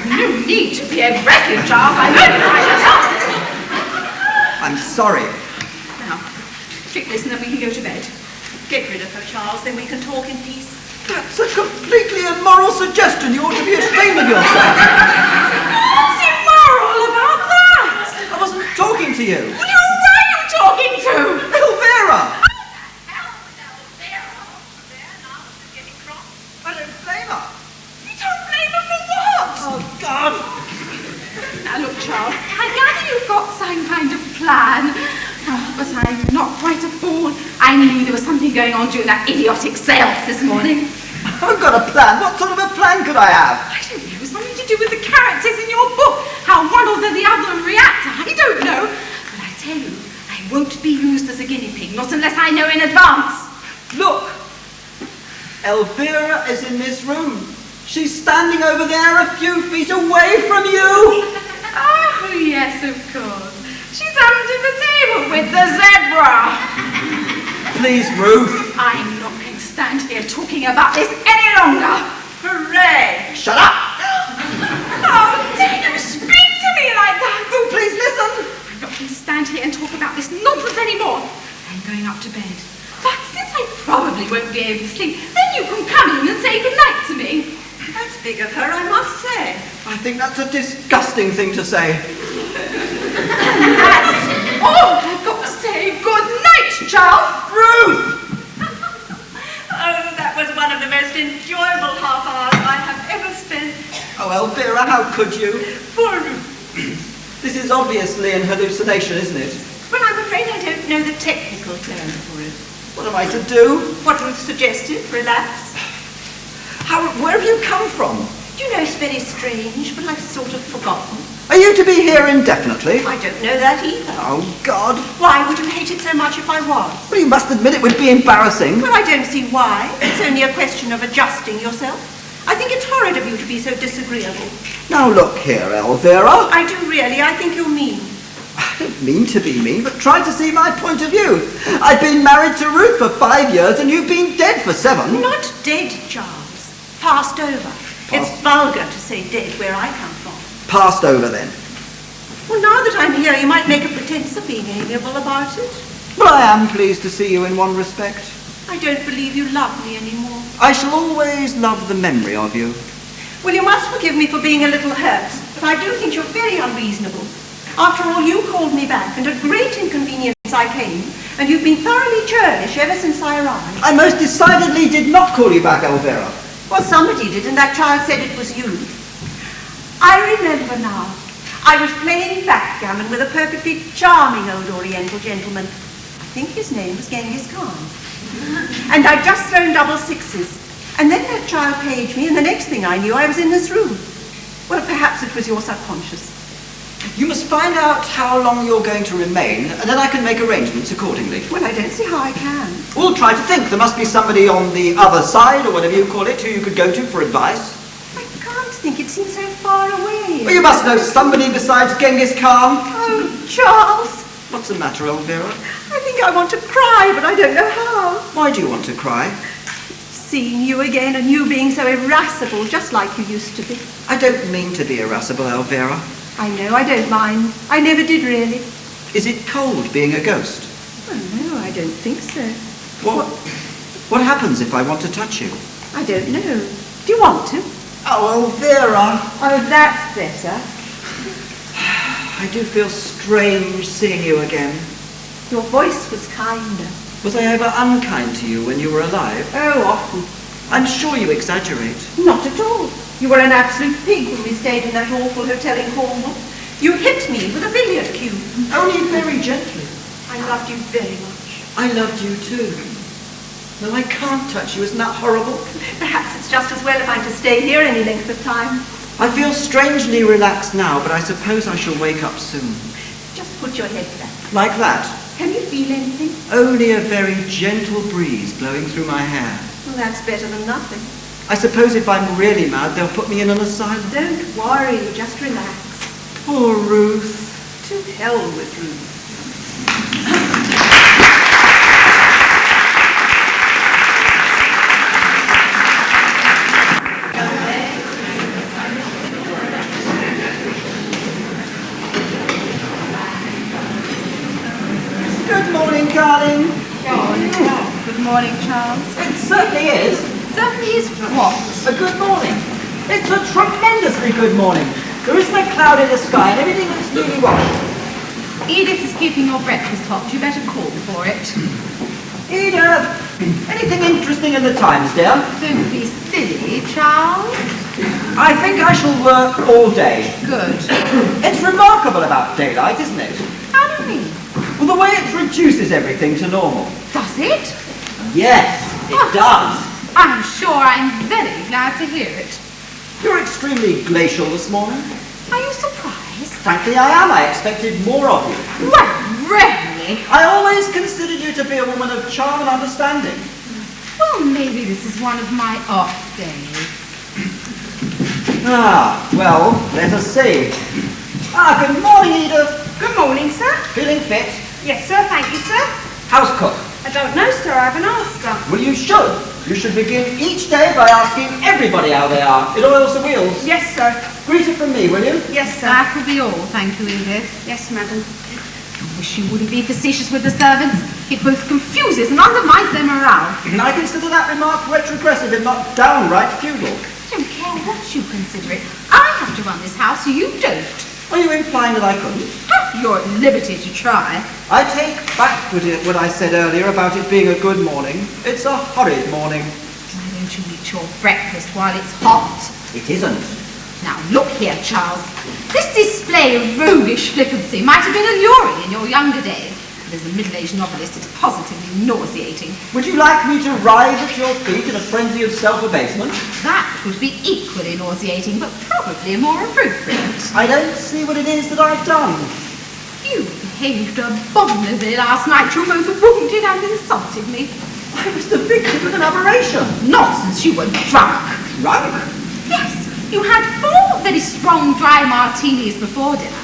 No need to be aggressive, Charles. I know you right enough.
I'm sorry.
Now, drink this and then we can go to bed.
Get rid of her, Charles, then we can talk in peace.
That's a completely immoral suggestion. You ought to be ashamed of yourself.
What's immoral about that?
I wasn't talking to you.
Who were you talking to?
Elvira! I don't blame her.
You don't blame her for what?
Oh, God.
Now look, Charles, I gather you've got some kind of plan. But I'm not quite a fool. I knew there was something going on during that idiotic seance this morning.
I haven't got a plan. What sort of a plan could I have?
I don't know, something to do with the characters in your book. How one or the other react. I don't know. But I tell you, I won't be used as a guinea pig, not unless I know in advance.
Look. Elvira is in this room. She's standing over there a few feet away from you.
Oh, yes, of course. She's under the table with the zebra.
Please, Ruth.
I'm not going to stand here talking about this any longer.
Hooray!
Shut up.
Oh, dare you speak to me like that?
Oh, please listen.
I'm not going to stand here and talk about this nonsense anymore. I'm going up to bed. But since I probably won't be able to sleep, then you can come in and say goodnight to me.
That's big of her, I must say.
I think that's a disgusting thing to say.
That's all I've got to say. Good night, Charles.
Ruth!
Oh, that was one of the most enjoyable half hours I have ever spent.
Oh, Elvira, how could you?
Poor Ruth.
This is obviously an hallucination, isn't it?
Well, I'm afraid I don't know the technical term for it.
What am I to do?
What Ruth suggested, relax.
Where have you come from?
You know, it's very strange, but I've sort of forgotten.
Are you to be here indefinitely?
I don't know that either.
Oh, God.
Why would you hate it so much if I was?
Well, you must admit it would be embarrassing.
Well, I don't see why. It's only a question of adjusting yourself. I think it's horrid of you to be so disagreeable.
Now, look here, Elvira.
I do really. I think you're mean.
I don't mean to be mean, but try to see my point of view. I've been married to Ruth for 5 years, and you've been dead for 7.
Not dead, Charles. Passed over. It's vulgar to say dead where I come from.
Passed over, then.
Well, now that I'm here, you might make a pretense of being amiable about it.
Well, I am pleased to see you in one respect.
I don't believe you love me anymore.
I shall always love the memory of you.
Well, you must forgive me for being a little hurt, but I do think you're very unreasonable. After all, you called me back, and at great inconvenience I came, and you've been thoroughly churlish ever since I arrived.
I most decidedly did not call you back, Elvira.
Well, somebody did, and that child said it was you. I remember now. I was playing backgammon with a perfectly charming old Oriental gentleman. I think his name was Genghis Khan. And I'd just thrown double sixes. And then that child paged me, and the next thing I knew, I was in this room. Well, perhaps it was your subconscious.
You must find out how long you're going to remain, and then I can make arrangements accordingly.
Well, I don't see how I can.
We'll try to think. There must be somebody on the other side, or whatever you call it, who you could go to for advice.
I can't think. It seems so far away.
Well, you must know somebody besides Genghis Khan.
Oh, Charles.
What's the matter, Elvira?
I'm think I want to cry, but I don't know how.
Why do you want to cry?
Seeing you again and you being so irascible, just like you used to be.
I don't mean to be irascible, Elvira.
I know, I don't mind. I never did really.
Is it cold being a ghost?
Oh, no, I don't think so.
What happens if I want to touch you?
I don't know. Do you want to?
Oh, Elvira!
Oh, that's better.
I do feel strange seeing you again.
Your voice was kinder.
Was I ever unkind to you when you were alive?
Oh, often.
I'm sure you exaggerate.
Not at all. You were an absolute pig when we stayed in that awful hotel in Cornwall. You hit me with a billiard cue.
Only very gently.
I loved you very much.
I loved you too. No, I can't touch you. Isn't that horrible?
Perhaps it's just as well if I'm to stay here any length of time.
I feel strangely relaxed now, but I suppose I shall wake up soon.
Just put your head back.
Like that?
Can you feel anything?
Only a very gentle breeze blowing through my hair.
Well, that's better than nothing.
I suppose if I'm really mad, they'll put me in an asylum.
Don't worry, just relax.
Poor Ruth.
To hell with Ruth.
Good morning, darling.
Good morning, Charles.
It certainly is.
Certainly is what?
A good morning. It's a tremendously good morning. There isn't a cloud in the sky and everything looks newly washed.
Edith is keeping your breakfast hot. You better call for it.
Edith, anything interesting in the Times, dear?
Don't be silly, Charles.
I think I shall work all day.
Good.
It's remarkable about daylight, isn't it?
How do you mean?
Well, the way it reduces everything to normal.
Does it?
Yes, it does.
I'm sure I'm very glad to hear it.
You're extremely glacial this morning.
Are you surprised?
Frankly, I am. I expected more of you.
Well, really?
I always considered you to be a woman of charm and understanding.
Well, maybe this is one of my off days.
Well, let us see. Good morning, Edith.
Good morning, sir.
Feeling fit?
Yes, sir, thank you, sir.
House cook.
I don't know, sir, I haven't asked her.
Well, you should. You should begin each day by asking everybody how they are. It oils the wheels.
Yes, sir.
Greet it from me, will you?
Yes, sir.
That will be all, thank you, Edith.
Yes, madam.
I wish you wouldn't be facetious with the servants. It both confuses and undermines their morale.
I consider that remark retrogressive, if not downright feudal.
I don't care what you consider it. I have to run this house, you don't.
Are you implying that I couldn't?
You're at liberty to try.
I take back what I said earlier about it being a good morning. It's a horrid morning.
Why don't you eat your breakfast while it's hot?
It isn't.
Now, look here, Charles. This display of roguish flippancy might have been alluring in your younger days. But as a middle-aged novelist, it's positively nauseating.
Would you like me to writhe at your feet in a frenzy of self-abasement?
That would be equally nauseating, but probably more appropriate.
I don't see what it is that I've done.
You behaved abominably last night. You both wounded and insulted me.
I was the victim of an aberration.
Nonsense, you were drunk.
Drunk?
Yes, you had 4 very strong dry martinis before dinner.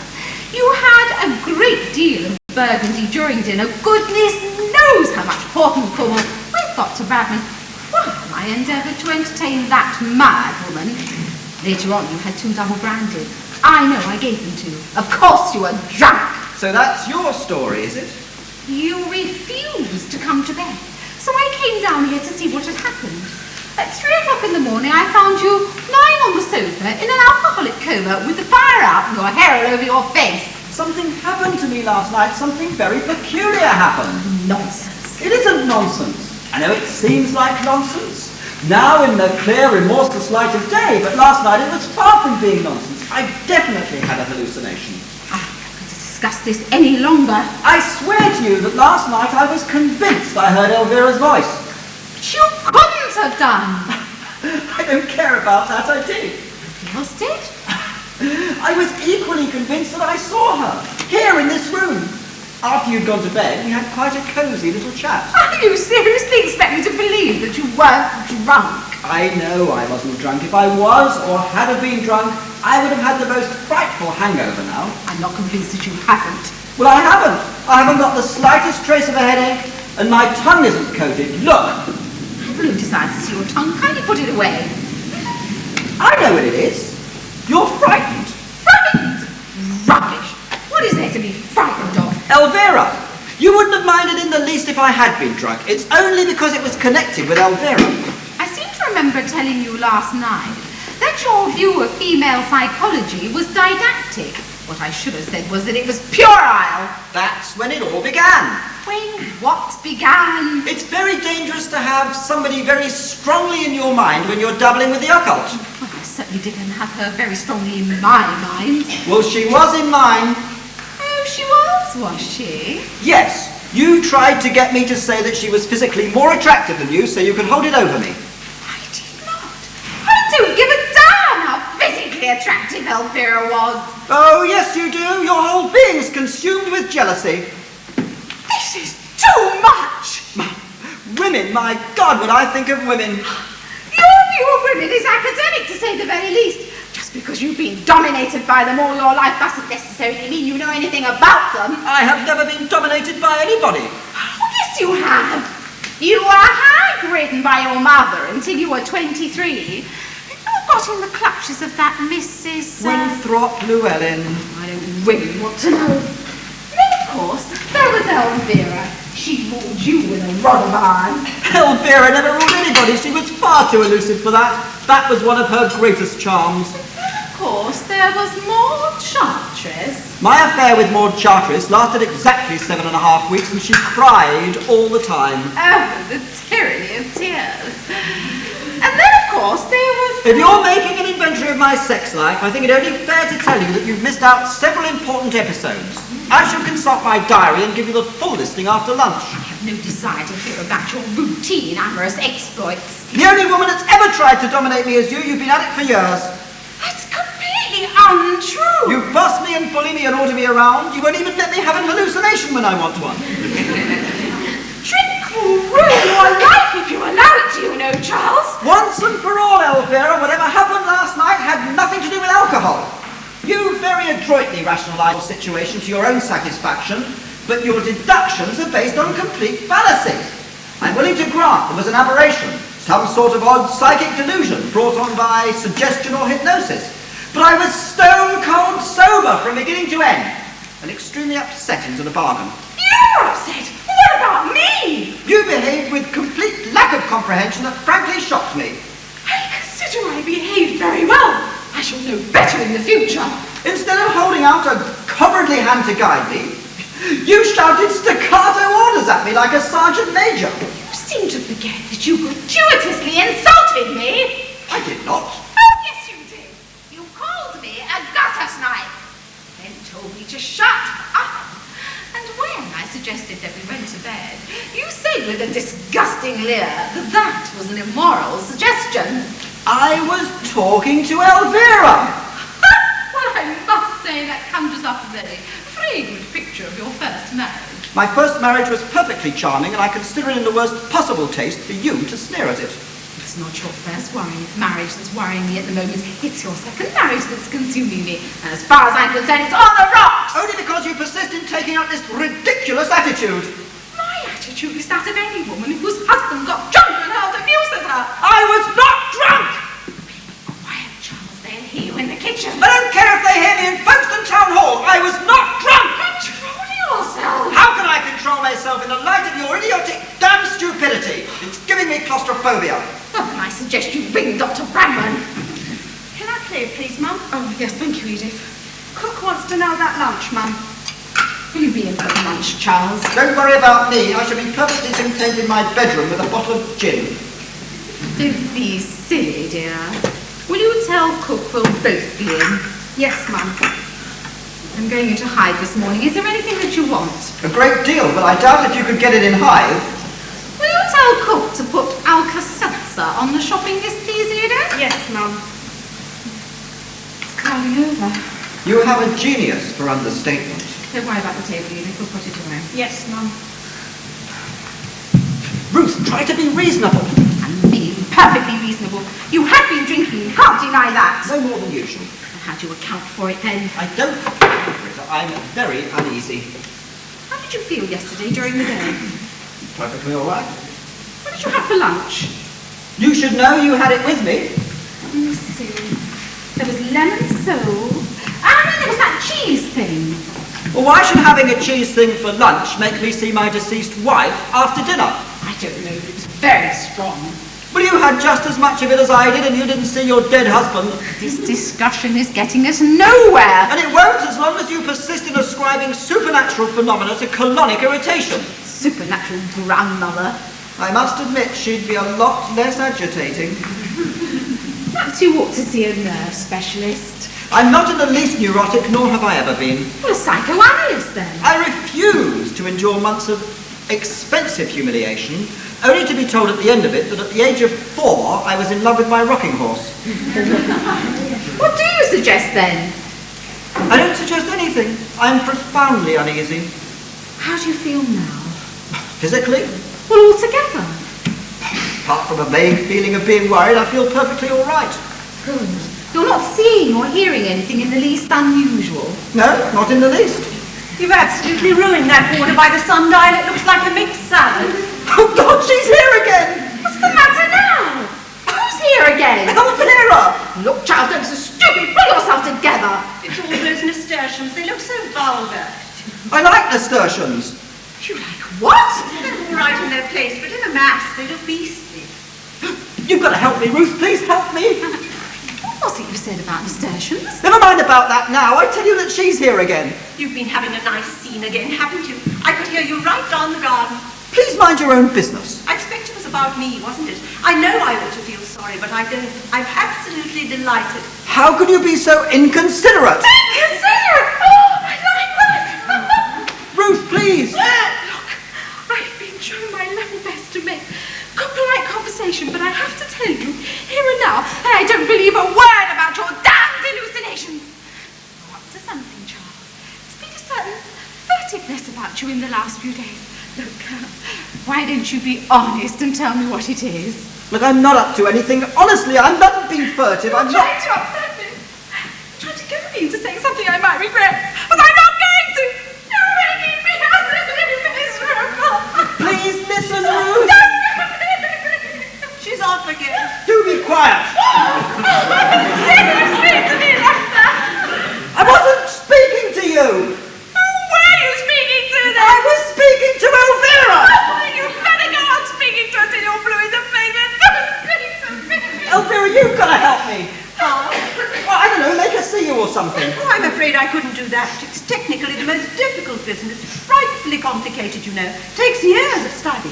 You had a great deal of burgundy during dinner. Goodness knows how much port and cool we've got to Bradman. While I endeavoured to entertain that mad woman. Later on, you had 2 double brandy. I know, I gave them to you. Of course you were drunk.
So that's your story, is it?
You refused to come to bed. So I came down here to see what had happened. At 3 o'clock in the morning, I found you lying on the sofa in an alcoholic coma with the fire out and your hair all over your face.
Something happened to me last night. Something very peculiar happened.
Nonsense.
It isn't nonsense. I know it seems like nonsense. Now in the clear, remorseless light of day, but last night it was far from being nonsense. I definitely had a hallucination.
I'm not going to discuss this any longer.
I swear to you that last night I was convinced I heard Elvira's voice.
But you couldn't have done.
I don't care about that, I did.
Else did?
I was equally convinced that I saw her, here in this room. After you'd gone to bed, we had quite a cosy little chat.
You seriously expect me to believe that you weren't drunk?
I know I wasn't drunk. If I was or had have been drunk, I would have had the most frightful hangover now.
I'm not convinced that you haven't.
Well, I haven't. I haven't got the slightest trace of a headache, and my tongue isn't coated. Look!
Blue decides to see your tongue. Kindly put it away.
I know what it is. You're frightened.
Frightened? Rubbish. What is there to be frightened of?
Elvira! You wouldn't have minded in the least if I had been drunk. It's only because it was connected with Elvira.
I seem to remember telling you last night that your view of female psychology was didactic. What I should have said was that it was puerile.
That's when it all began.
When what began?
It's very dangerous to have somebody very strongly in your mind when you're dabbling with the occult.
Well, I certainly didn't have her very strongly in my mind.
Well, she was in mine.
Oh, she was she?
Yes. You tried to get me to say that she was physically more attractive than you so you could hold it over me.
I did not. I don't give a damn how physically attractive Elvira was.
Oh, yes, you do. Your whole being's consumed with jealousy.
This is too much.
Women, my God, what I think of women.
Your view of women is academic, to say the very least. Just because you've been dominated by them all your life doesn't necessarily mean you know anything about them.
I have never been dominated by anybody.
Oh, yes, you have. You were hag-ridden by your mother until you were 23. You got in the clutches of that Mrs.
Winthrop Llewellyn.
I don't really want to know. Then, of course, there was Elvira. She ruled you with a rod of iron.
Elvira never ruled anybody. She was far too elusive for that. That was one of her greatest charms.
Of course, there was Maud Chartres.
My affair with Maud Chartres lasted exactly 7.5 weeks, and she cried all the time.
Oh, the tyranny of tears. And then, of course, there was...
If you're making an inventory of my sex life, I think it only fair to tell you that you've missed out several important episodes. I shall consult my diary and give you the full listing after lunch.
I have no desire to hear about your routine amorous exploits.
The only woman that's ever tried to dominate me is you. You've been at it for years.
That's completely untrue.
You boss me and bully me and order me around. You won't even let me have an hallucination when I want one.
Drink will ruin your life if you allow it to, you know, Charles.
Once and for all, Elvira, whatever happened last night had nothing to do with alcohol. You very adroitly rationalise your situation to your own satisfaction, but your deductions are based on complete fallacy. I'm willing to grant there was an aberration, some sort of odd psychic delusion brought on by suggestion or hypnosis. But I was stone cold sober from beginning to end, and extremely upset into the bargain.
You were upset? What about me?
You behaved with complete lack of comprehension that frankly shocked me.
I consider I behaved very well. I shall know better in the future.
Instead of holding out a cowardly hand to guide me, you shouted staccato orders at me like a sergeant major.
You seem to forget that you gratuitously insulted me.
I did not.
Oh, yes, you did. You called me a gutter snipe, then told me to shut up. And when I suggested that we went to bed, you said with a disgusting leer that that was an immoral suggestion.
I was talking to Elvira.
Well, I must say that conjures up a very fragrant picture of your first marriage.
My first marriage was perfectly charming, and I consider it in the worst possible taste for you to sneer at it.
It's not your first marriage that's worrying me at the moment. It's your second marriage that's consuming me. And as far as I'm concerned, it's on the rocks!
Only because you persist in taking up this ridiculous attitude.
My attitude is that of any woman whose husband got drunk and hurled abuse at her.
I was not drunk!
Be quiet, Charles. They'll hear you in the kitchen.
I don't care if they hear me in Folkestone Town Hall. I was not drunk!
Control yourself.
How can I control myself in the light of your idiotic damn stupidity? It's giving me claustrophobia.
Well, then I suggest you ring Dr. Bramman.
Can I clear, please, Mum?
Oh, yes, thank you, Edith.
Cook wants to know that lunch, Mum.
Will you be in for lunch, Charles?
Don't worry about me. I shall be perfectly content in my bedroom with a bottle of gin.
Don't be silly, dear. Will you tell Cook we'll both be in?
Yes, Mum.
I'm going into Hyde this morning. Is there anything that you want?
A great deal, but I doubt if you could get it in Hyde.
Will you tell Cook to put Alka-Seltzer on the shopping list, please, Edith?
Yes, Mum.
It's cloudy over.
You have a genius for understatement.
Don't worry about the table, Edith. We'll put it away.
Yes, Mum.
Ruth, try to be reasonable.
I'm being perfectly reasonable. You have been drinking. You can't deny that.
No more than usual.
I how do you account for it then?
I don't. Rita, I'm very uneasy.
How did you feel yesterday during the day?
Perfectly all right.
What did you have for lunch?
You should know you had it with me.
Let me see. There was lemon sole. And then there was that cheese thing.
Well, why should having a cheese thing for lunch make me see my deceased wife after dinner?
I don't know, but it was very strong.
Well, you had just as much of it as I did, and you didn't see your dead husband.
This discussion is getting us nowhere.
And it won't as long as you persist in ascribing supernatural phenomena to colonic irritation.
Supernatural grandmother.
I must admit she'd be a lot less agitating.
Perhaps you ought to see a nerve specialist.
I'm not in the least neurotic, nor have I ever been.
Well, a psychoanalyst then.
I refuse to endure months of expensive humiliation, only to be told at the end of it that at the age of 4 I was in love with my rocking horse.
What do you suggest then?
I don't suggest anything. I'm profoundly uneasy.
How do you feel now?
Physically,
Well, altogether.
apart from a vague feeling of being worried, I feel perfectly all right.
Good. You're not seeing or hearing anything in the least unusual.
No, not in the least.
You've absolutely ruined that water by the sundial. It looks like a mixed salad.
Oh God, she's here again!
What's the matter now? Who's here again?
Clara!
Look, Charles, don't be so stupid. Pull yourself together.
It's all those nasturtiums. They look so vulgar.
I like nasturtiums.
You like what?
They're all right in their place, but in a mass, they look beastly.
You've got to help me, Ruth. Please help me.
What was it you said about nasturtiums?
Never mind about that now. I tell you that she's here again.
You've been having a nice scene again, haven't you? I could hear you right down the garden.
Please mind your own business.
I expect it was about me, wasn't it? I know I ought to feel sorry, but I don't. I'm absolutely delighted.
How could you be so inconsiderate?
Inconsiderate! Oh, I like that!
Ruth, please.
Look, I've been trying my level best to make good, polite conversation, but I have to tell you, here and now, that I don't believe a word about your damned hallucinations. You're up to something, Charles. There's been a certain furtiveness about you in the last few days. Look, why don't you be honest and tell me what it is?
Look, I'm not up to anything. Honestly, I'm not being furtive. I'm
You're
not...
trying to upset me. You're trying to get me into saying something I might regret, but I'm not going to. You're making me utterly miserable.
Please listen, Ruth.
She's off again.
Do be quiet.
Seriously, to me like that?
I wasn't speaking to you.
Who were you speaking to then?
I was speaking to Elvira.
Oh, you better go on speaking to her till you're blue in the face and don't speak to me.
Elvira, you've got to help me.
How?
Well, I don't know, make her see you or something.
Oh, I'm afraid I couldn't do that. It's technically the most difficult business. Frightfully complicated, you know. Takes years of study.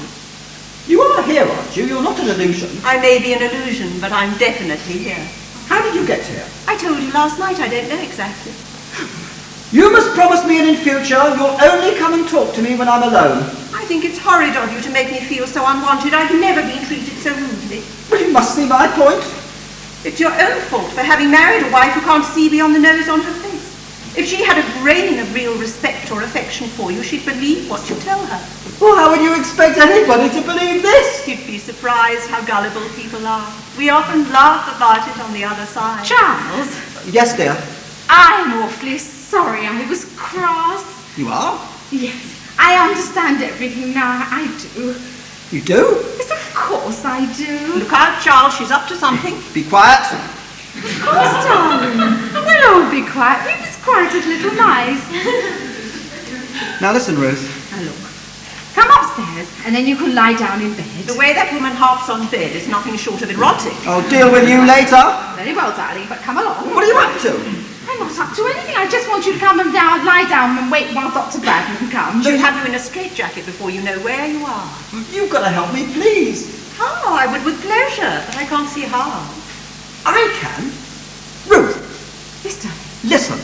You are here, aren't you? You're not an illusion.
I may be an illusion, but I'm definitely here.
How did you get here?
I told you last night, I don't know exactly.
You must promise me, and in future, you'll only come and talk to me when I'm alone.
I think it's horrid of you to make me feel so unwanted. I've never been treated so rudely.
Well, you must see my point.
It's your own fault for having married a wife who can't see beyond the nose on her face. If she had a grain of real respect or affection for you, she'd believe what you tell her.
Well, how would you expect anybody to believe this?
You'd be surprised how gullible people are. We often laugh about it on the other side.
Charles,
Yes, dear.
I'm awfully sorry I was cross.
You are?
Yes, I understand everything now. I do.
You do?
Yes, of course I do.
Look out, Charles, she's up to something.
Be quiet.
Of course, darling. We'll all be quiet. We're as quiet as little mice.
Now listen, Ruth.
Now look, come upstairs and then you can lie down in bed.
The way that woman hops on bed is nothing short of erotic.
I'll deal with you later.
Very well, darling, but come along.
What are you up to?
I'm not up to anything. I just want you to come and down, lie down and wait while Dr. Bradman comes.
She'll have you in a straitjacket before you know where you are.
You've got to help me, please.
Oh, I would with pleasure, but I can't see how.
I can. Ruth,
Yes, darling.
listen.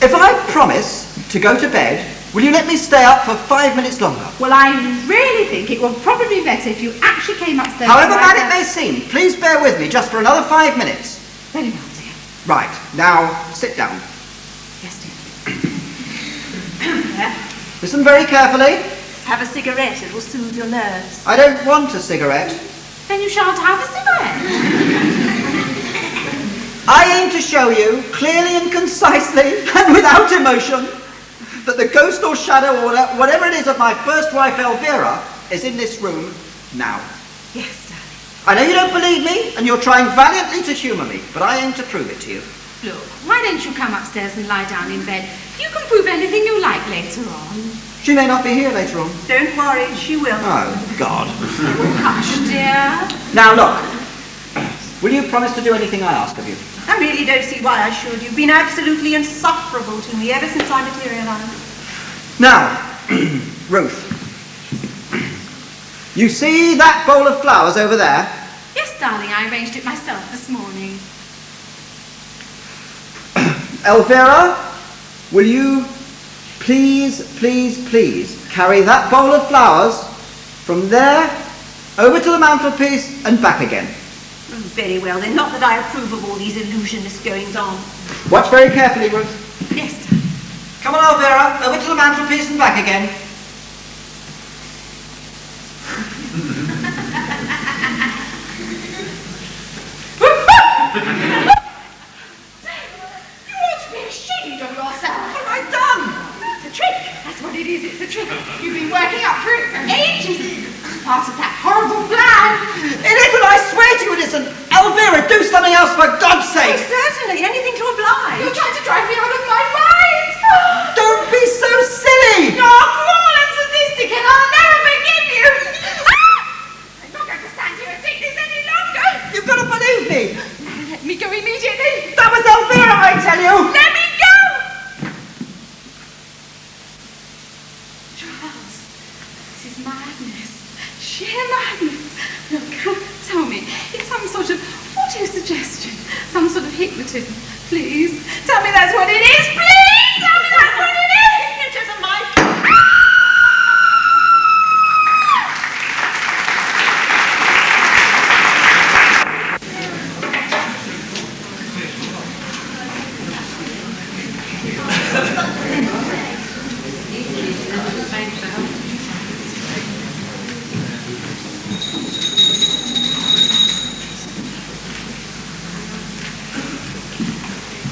If I promise to go to bed, will you let me stay up for 5 minutes longer?
Well, I really think it would probably be better if you actually came upstairs.
However
and
bad
lied
it
down.
may seem, please bear with me just for another 5 minutes.
Very well, dear.
Right, now sit down.
Yes, dear.
Listen very carefully.
Have a cigarette, it will soothe your nerves.
I don't want a cigarette.
Then you shan't have a cigarette.
I aim to show you, clearly and concisely, and without emotion, that the ghost or shadow or whatever it is of my first wife, Elvira, is in this room now.
Yes, darling.
I know you don't believe me, and you're trying valiantly to humour me, but I aim to prove it to you.
Look, why don't you come upstairs and lie down in bed? You can prove anything you like later on.
She may not be here later on.
Don't worry, she will.
Oh, God.
Hush, dear.
Now, look. Will you promise to do anything I ask of you?
I really don't see why I should. You've been absolutely insufferable to me ever since I materialised.
Now, Ruth. You see that bowl of flowers over there?
Yes, darling, I arranged it myself this morning.
Elvira, will you please, please, please carry that bowl of flowers from there over to the mantelpiece and back again?
Very well then, not that I approve of all these illusionist goings-on.
Watch very carefully, Ruth.
Yes, darling.
Come on, Elvira, over to the mantelpiece and back again.
You ought to be ashamed of yourself.
What have I done?
It's a trick. That's what it is. It's a trick. You've been working up for it for ages. Part of that horrible plan.
It isn't, I swear to you it isn't. Elvira, do something else for God's
Oh,
sake.
certainly, anything to oblige.
You're trying to drive me out of my mind.
Don't be so silly.
You're cruel and sadistic, and I'll never forgive you. I'm not going to stand here and take this any longer.
You've got to believe me.
Let me go immediately.
That was Elvira, I tell you.
Let me go. Charles, this is madness. Sheer madness. Look, tell me, it's some sort of auto-suggestion, some sort of hypnotism. Please, tell me that's what it is. Please, tell me that's what it is. Hypnotism, Mike.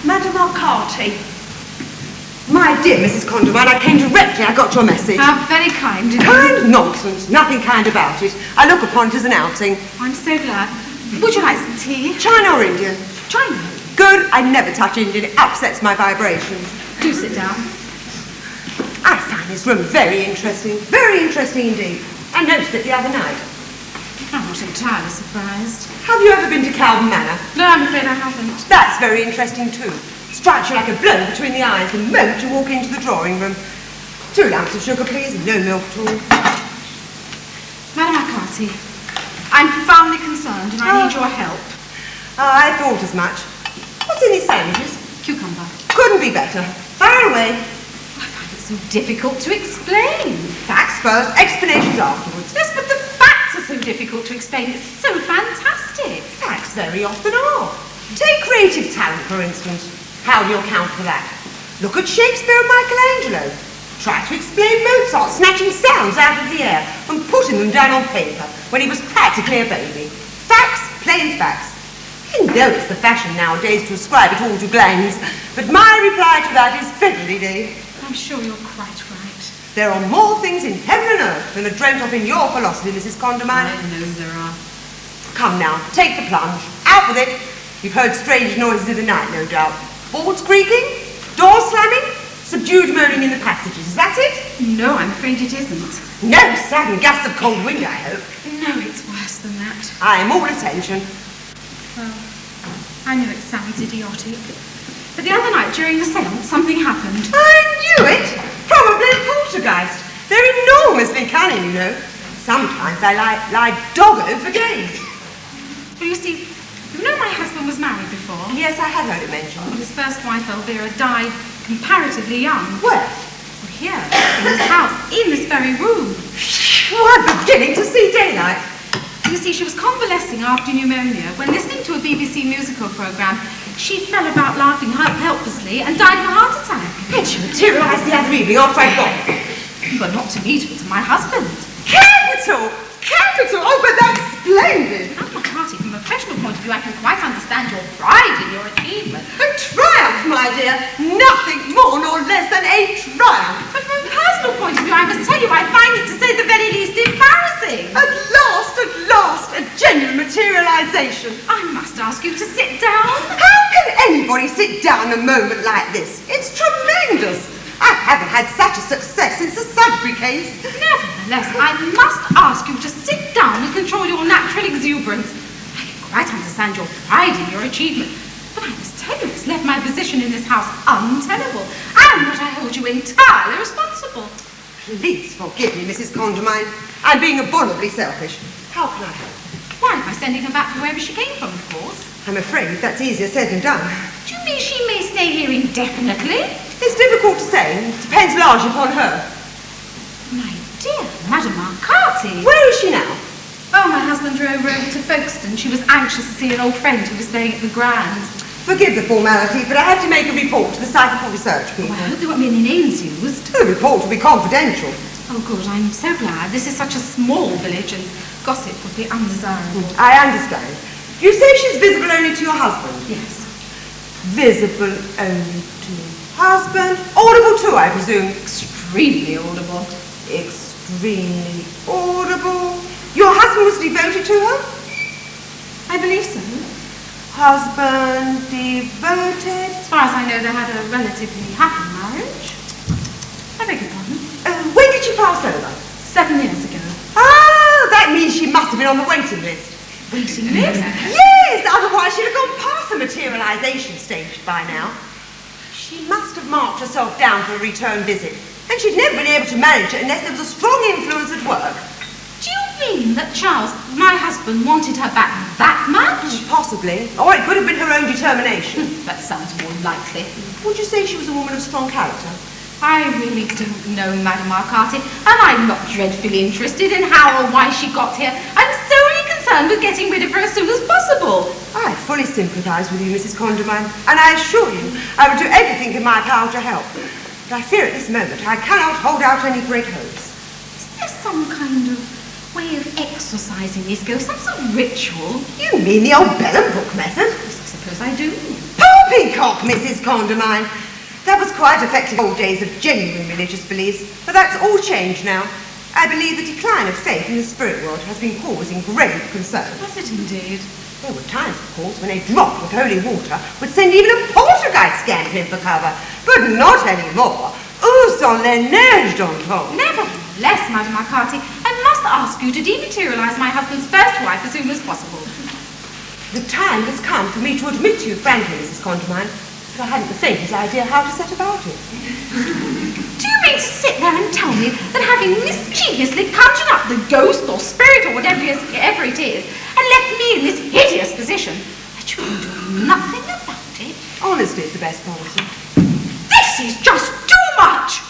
Madame Arcati.
My dear Mrs. Condamine, I came directly. I got your message.
How very kind of you.
Kind? Nonsense. Nothing kind about it. I look upon it as an outing.
I'm so glad. Would you like some tea?
China or Indian?
China.
Good. I never touch Indian. It upsets my vibrations.
Do sit down.
I find this room very interesting. Very interesting indeed. I noticed it the other night.
I'm not entirely surprised.
Have you ever been to Calvin Manor?
No, I'm afraid I haven't.
That's very interesting too. Strikes you like a blow between the eyes the moment you walk into the drawing room. 2 lumps of sugar, please, and no milk at all.
Madame Arcati, I'm profoundly concerned and I need your help.
I thought as much. What's in these sandwiches?
Cucumber.
Couldn't be better. Fire away.
I find it so difficult to explain.
Facts first, explanations afterwards.
Yes, but the facts are so difficult to explain. It's so fantastic.
Facts very often are. Take creative talent, for instance. How do you account for that? Look at Shakespeare and Michelangelo. Try to explain Mozart snatching sounds out of the air and putting them down on paper when he was practically a baby. Facts, plain facts. You know it's the fashion nowadays to ascribe it all to Glangs, but my reply to that is fiddly-dee.
I'm sure you're quite right.
There are more things in heaven and earth than are dreamt of in your philosophy, Mrs. Condamine.
I know there are.
Come now, take the plunge. Out with it. You've heard strange noises in the night, no doubt. Boards creaking, doors slamming, subdued moaning in the passages. Is that it?
No, I'm afraid it isn't.
No sudden gusts of cold wind, I hope.
No, it's worse than that.
I am all attention.
Well, I know it sounds idiotic, but the other night during the seance, something happened.
I knew it. Probably a poltergeist. They're enormously cunning, you know. Sometimes I lie doggo for days.
Well, you see, you know my husband was married before.
Yes, I have heard it mentioned.
His first wife, Elvira, died comparatively young.
Where?
Well, here, in this house, in this very room.
Oh, I'm beginning to see daylight.
You see, she was convalescing after pneumonia when, listening to a BBC musical programme, she fell about laughing helplessly and died of a heart attack.
Had she materialised the other evening after I'd gone?
But not to me, to my husband.
Capital! Capital! Oh, but that's splendid!
Madame Arcati, from a professional point of view, I can quite understand your pride in your achievement.
organisation.
I must ask you to sit down.
How can anybody sit down a moment like this? It's tremendous. I haven't had such a success since the Sudbury case.
Nevertheless, I must ask you to sit down and control your natural exuberance. I can quite understand your pride in your achievement, but I must tell you it's left my position in this house untenable, and that I hold you entirely responsible.
Please forgive me, Mrs. Condamine. I'm being abominably selfish. How can I help?
Why, by sending her back to wherever she came from, of course.
I'm afraid that's easier said than done.
Do you mean she may stay here indefinitely?
It's difficult to say. It depends largely upon her.
My dear Madame Arcati.
Where is she now?
Oh, my husband drove her over to Folkestone. She was anxious to see an old friend who was staying at the Grand.
Forgive the formality, but I have to make a report to the Psychical Research people.
Oh, I hope there won't be any names used.
The report will be confidential.
Oh, good. I'm so glad. This is such a small village and gossip would be undesirable.
I understand. You say she's visible only to your husband?
Yes.
Visible only to husband? Audible too, I presume?
Extremely audible.
Extremely audible. Your husband was devoted to her?
I believe so.
Husband devoted?
As far as I know, they had a relatively happy marriage. I beg your pardon.
When did she pass over?
7 years ago.
Ah, that means she must have been on the waiting list.
Waiting list?
Yes, otherwise she'd have gone past the materialisation stage by now. She must have marked herself down for a return visit, and she'd never been able to manage it unless there was a strong influence at work.
Do you mean that Charles, my husband, wanted her back that much?
Possibly. Or it could have been her own determination.
That sounds more likely.
Would you say she was a woman of strong character?
I really don't know, Madame Arcati, and I'm not dreadfully interested in how or why she got here. I'm solely concerned with getting rid of her as soon as possible.
I fully sympathise with you, Mrs. Condamine, and I assure you I will do everything in my power to help. But I fear at this moment I cannot hold out any great hopes.
Is there some kind of way of exorcising these ghosts, some sort of ritual?
You mean the old Book method?
Yes, I suppose I do.
Poppycock, Mrs. Condamine. That was quite effective in the old days of genuine religious beliefs, but that's all changed now. I believe the decline of faith in the spirit world has been causing grave concern.
Was it indeed?
There were times, of course, when a drop of holy water would send even a poltergeist scantling for cover, but not anymore. Où sont les neiges d'antan?
Nevertheless, Madame Arcati, I must ask you to dematerialise my husband's first wife as soon as possible.
The time has come for me to admit to you frankly, Mrs. Condamine, that I hadn't the faintest idea how to set about it.
Do you mean to sit there and tell me that having mischievously conjured up the ghost or spirit or whatever it is, and left me in this hideous position, that you can do nothing about it?
Honesty is the best policy.
This is just too much!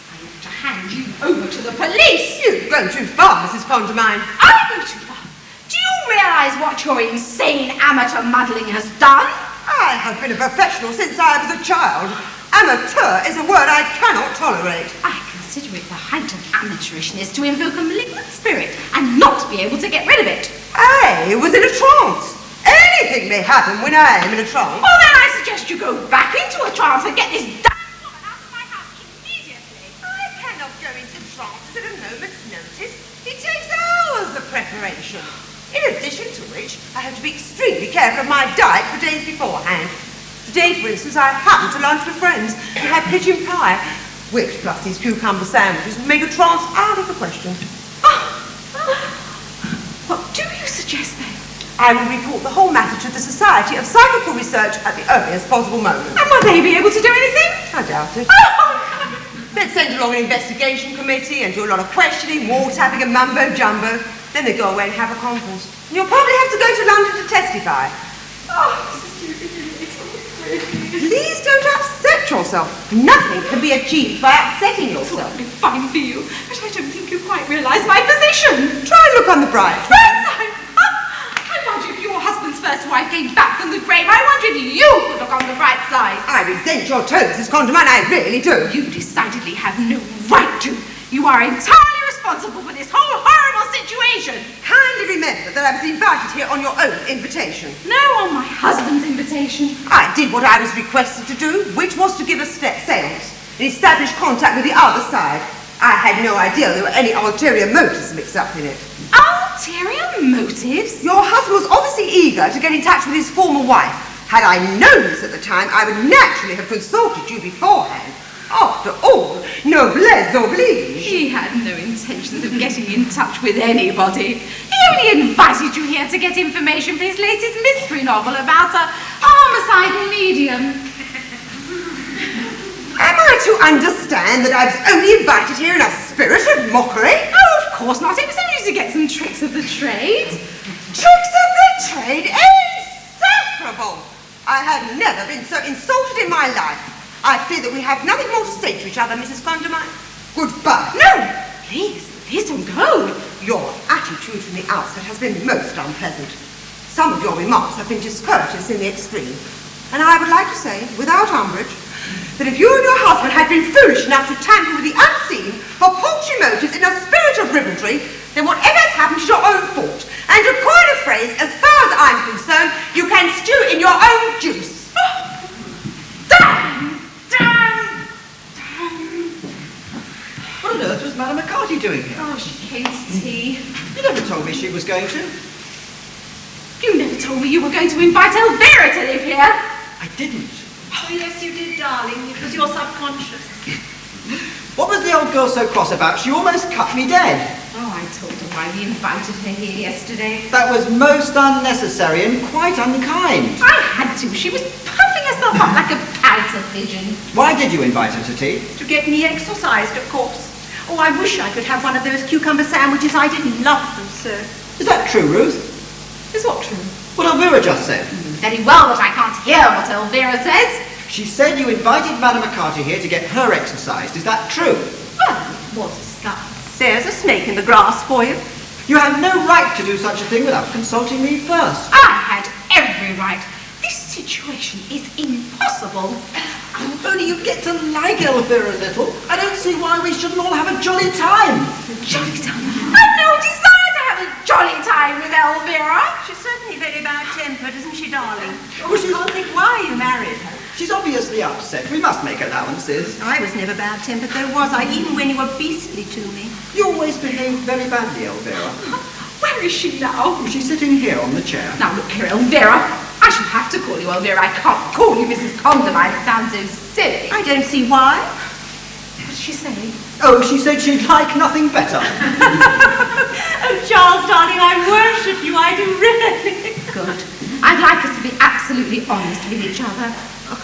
I ought to hand you over to the police!
You've gone too far, Mrs. Condamine.
I go too far. Do you realise what your insane amateur muddling has done?
I have been a professional since I was a child. Amateur is a word I cannot tolerate.
I consider it the height of amateurishness to invoke a malignant spirit and not be able to get rid of it.
I was in a trance. Anything may happen when I am in a trance.
Well, then I suggest you go back into a trance and get this damn woman out of my house immediately.
I cannot go into trances at a moment's notice. It takes hours of preparation. In addition to which, I have to be extremely careful of my diet for days beforehand. Today, for instance, I happened to lunch with friends and had pigeon pie, which, plus these cucumber sandwiches, would make a trance out of the question.
What do you suggest then?
I will report the whole matter to the Society of Psychical Research at the earliest possible moment.
And will they be able to do anything?
I doubt it. They'd send along an investigation committee and do a lot of questioning, wall-tapping and mumbo-jumbo. Then they go away and have a conference. And you'll probably have to go to London to testify. Please don't upset yourself. Nothing can be achieved by upsetting yourself.
It'll be fine for you, but I don't think you quite realise my position.
Try and look on the bright side.
I wonder if your husband's first wife came back from the grave. I wonder if you could look on the bright side.
I resent your tone, Mrs. Condamine, I really do.
You decidedly have no right to. You are entirely responsible for this whole horrible situation.
Kindly remember that I was invited here on your own invitation.
No, on my husband's invitation.
I did what I was requested to do, which was to give a seance and establish contact with the other side. I had no idea there were any ulterior motives mixed up in it.
Ulterior Ulterior motives?
Your husband was obviously eager to get in touch with his former wife. Had I known this at the time, I would naturally have consulted you beforehand. After all, noblesse oblige.
He had no intentions of getting in touch with anybody. He only invited you here to get information for his latest mystery novel about a homicidal medium.
Am I to understand that I was only invited here in a spirit of mockery?
Oh, of course not. It was only to get some tricks of the trade.
Tricks of the trade? Insufferable! I have never been so insulted in my life. I fear that we have nothing more to say to each other, Mrs. Condamine. Goodbye.
No! Please don't go.
Your attitude from the outset has been most unpleasant. Some of your remarks have been discourteous in the extreme. And I would like to say, without umbrage, that if you and your husband had been foolish enough to tamper with the unseen for paltry motives in a spirit of ribaldry, then whatever has happened is your own fault. And to coin a phrase, as far as I'm concerned, you can stew in your own juice.
Damn!
What on earth was Madame McCarthy doing here?
Oh, she came to tea.
You never told me she was going to.
You never told me you were going to invite Elvira to live here.
I didn't.
Oh, yes, you did, darling. It was your subconscious.
What was the old girl so cross about? She almost cut me dead.
Oh, I told her why we invited her here yesterday.
That was most unnecessary and quite unkind.
I had to. She was puffing herself up like a pouter pigeon.
Why did you invite her to tea?
To get me exorcised, of course. Oh, I wish I could have one of those cucumber sandwiches. I did love them, sir.
Is that true, Ruth?
Is what true?
What Elvira just said.
Very well, but I can't hear what Elvira says.
She said you invited Madame McCarthy here to get her exercised. Is that true?
Well, it was a start.
There's a snake in the grass for you.
You have no right to do such a thing without consulting me first.
I had every right. This situation is impossible.
If only you'd get to like Elvira a little. I don't see why we shouldn't all have a jolly time.
Jolly time. I've no desire to have a jolly time with Elvira.
She's certainly very bad-tempered, isn't she, darling?
Well,
I can't think why you married her.
She's obviously upset. We must make allowances.
I was never bad-tempered, though, was I? Even when you were beastly to me.
You always behave very badly, Elvira.
Where is she now?
She's sitting here on the chair.
Now look here, Elvira. I shall have to call you Elvira. I can't call you Mrs. Condamine. It sounds so silly.
I don't see why.
What did she say?
Oh, she said she'd like nothing better.
Oh, Charles, darling, I worship you. I do really.
Good. I'd like us to be absolutely honest with each other.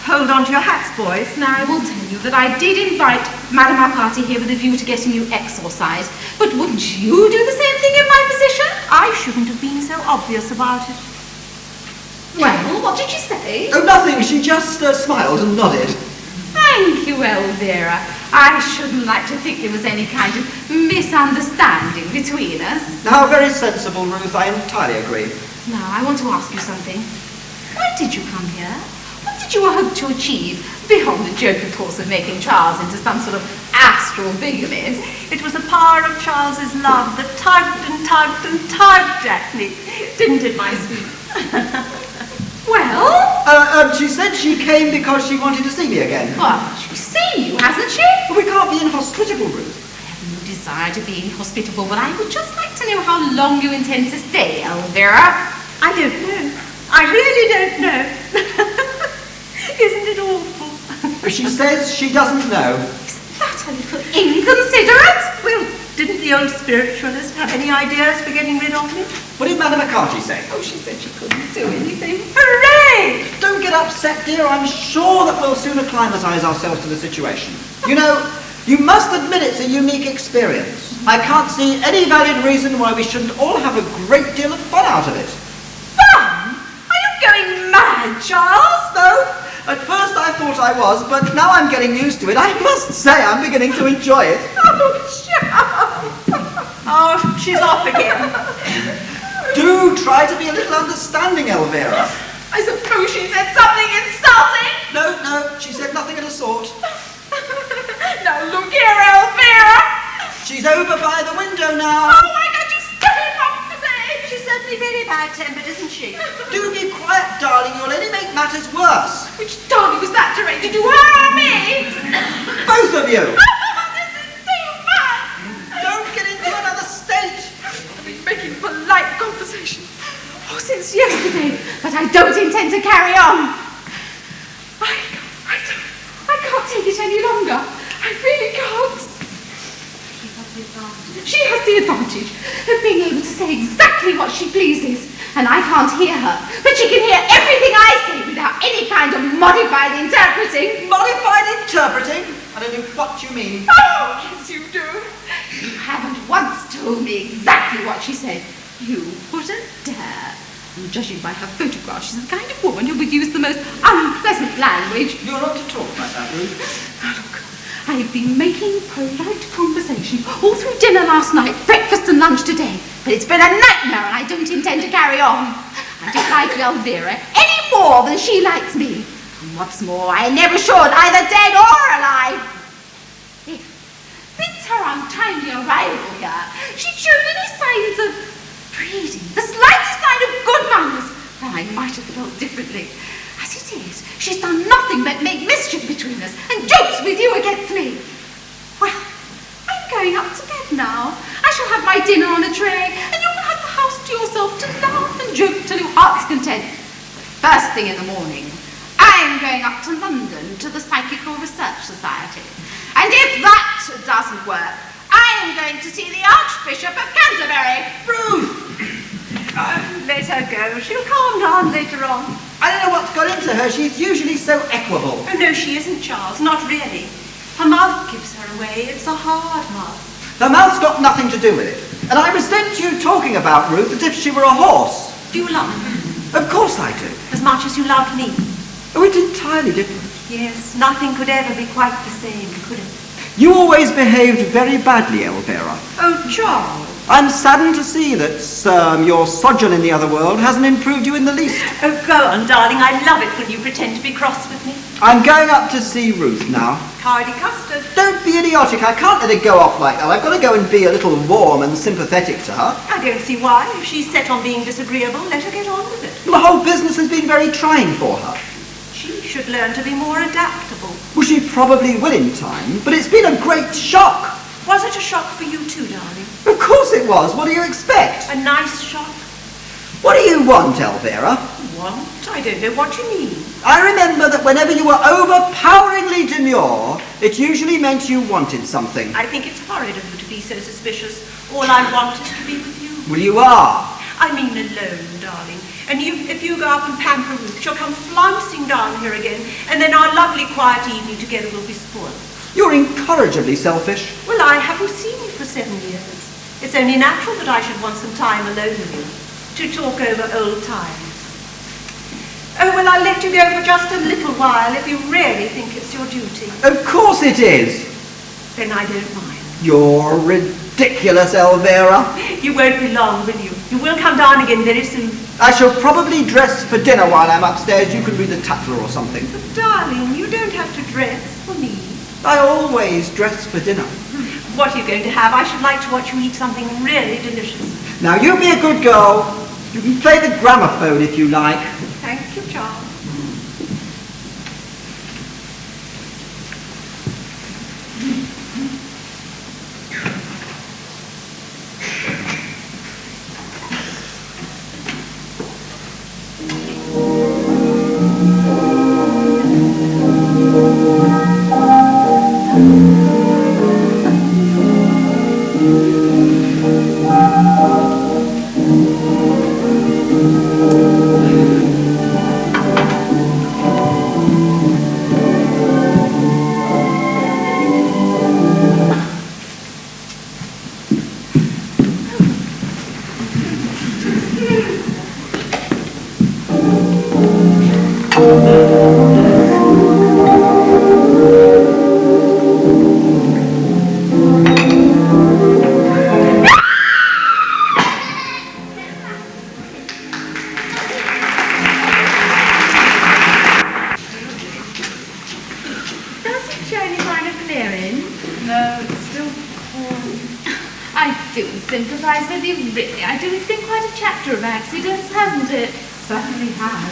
Hold on to your hats, boys.
Now, I will tell you that I did invite Madame McCarthy here with a view to getting you exorcised. But wouldn't you do the same thing in my position?
I shouldn't have been so obvious about it.
Well, what did she say?
Oh, nothing. She just smiled and nodded.
Thank you, Elvira. I shouldn't like to think there was any kind of misunderstanding between us.
How very sensible, Ruth. I entirely agree.
Now, I want to ask you something. Why did you come here? What did you hope to achieve, beyond the joke, of course, of making Charles into some sort of astral bigamist?
It was the power of Charles's love that tugged and tugged and tugged at me. Didn't it, my sweet?
Well?
She said she came because she wanted to see me again.
Well, she's seen you, hasn't she?
But we can't be inhospitable, Ruth.
I have no desire to be inhospitable, but I would just like to know how long you intend to stay, Elvira.
I don't know. I really don't know. Isn't it awful?
She says she doesn't know.
Isn't that a little inconsiderate?
Well, didn't the old spiritualist have any ideas for getting rid of me?
What did Madame McCarthy say?
Oh, she said she couldn't do anything. Hooray!
Don't get upset, dear. I'm sure that we'll soon acclimatise ourselves to the situation. You know, you must admit it's a unique experience. I can't see any valid reason why we shouldn't all have a great deal of fun out of it.
Fun? Are you going mad, Charles?
No. At first I thought I was, but now I'm getting used to it. I must say I'm beginning to enjoy it.
Oh, Charles!
Oh, she's off again.
Do try to be a little understanding, Elvira.
I suppose she said something insulting?
No, she said nothing of the sort.
Now look here, Elvira!
She's over by the window now.
Oh my God, you stupid property!
She's certainly very bad-tempered, isn't she?
Do be quiet, darling. You'll only make matters worse.
Which darling was that directed to her or me?
Both of you.
This is too much!
Don't get into another state.
making polite conversation. Oh, since yesterday, but I don't intend to carry on. I can't take it any longer. I really can't. She has the advantage of being able to say exactly what she pleases, and I can't hear her, but she can hear everything I say without any kind of modified interpreting.
Modified interpreting? I don't know what you mean.
Oh, yes you do. You haven't once told me exactly what she said. You wouldn't dare. And judging by her photograph, she's the kind of woman who would use the most unpleasant language.
You're not to talk like that, Ruth.
Now look, I have been making polite conversation all through dinner last night, breakfast and lunch today, but it's been a nightmare and I don't intend to carry on. I don't like Elvira any more than she likes me. And what's more, I never should, either dead or alive. Since her untimely arrival here, she'd shown any signs of breeding, the slightest sign of good manners, then I might have felt differently. As it is, she's done nothing but make mischief between us and jokes with you against me. Well, I'm going up to bed now. I shall have my dinner on a tray, and you will have the house to yourself to laugh and joke till your heart's content. First thing in the morning, I'm going up to London to the Psychical Research Society. And if that doesn't work, I am going to see the Archbishop of Canterbury.
Ruth!
Let her go. She'll calm down later on.
I don't know what's got into her. She's usually so equable.
Oh, no, she isn't, Charles. Not really. Her mouth gives her away. It's a hard mouth.
Her mouth's got nothing to do with it. And I resent you talking about Ruth as if she were a horse.
Do you love her?
Of course I do.
As much as you love me?
Oh, it's entirely different.
Yes, nothing could ever be quite the same, could it?
You always behaved very badly, Elvira.
Oh, Charles.
I'm saddened to see that your sojourn in the other world hasn't improved you in the least.
Oh, go on, darling. I love it when you pretend to be cross with me.
I'm going up to see Ruth now.
Cardi custard.
Don't be idiotic. I can't let it go off like that. I've got to go and be a little warm and sympathetic to her.
I don't see why. If she's set on being disagreeable, let her get on with it.
The whole business has been very trying for her.
She should learn to be more adaptable.
Well, she probably will in time, but it's been a great shock.
Was it a shock for you too, darling?
Of course it was. What do you expect?
A nice shock?
What do you want, Elvira?
Want? I don't know what you mean.
I remember that whenever you were overpoweringly demure, it usually meant you wanted something.
I think it's horrid of you to be so suspicious. All I want is to be with you.
Well, you are.
I mean alone, darling. And if you go up and pamper Ruth, she'll come flouncing down here again, and then our lovely quiet evening together will be spoiled.
You're incorrigibly selfish.
Well, I haven't seen you for 7 years. It's only natural that I should want some time alone with you, to talk over old times. Oh, well, I'll let you go for just a little while if you really think it's your duty.
Of course it is.
Then I don't mind.
You're ridiculous, Elvira.
You won't be long, will you? You will come down again very soon.
I shall probably dress for dinner while I'm upstairs. You can read the Tatler or something.
But darling, you don't have to dress for me.
I always dress for dinner.
What are you going to have? I should like to watch you eat something really delicious.
Now, you be a good girl. You can play the gramophone if you like.
Thank you, Charles.
sympathise with you, really. I do. It's been quite a chapter of accidents, hasn't it?
Certainly has.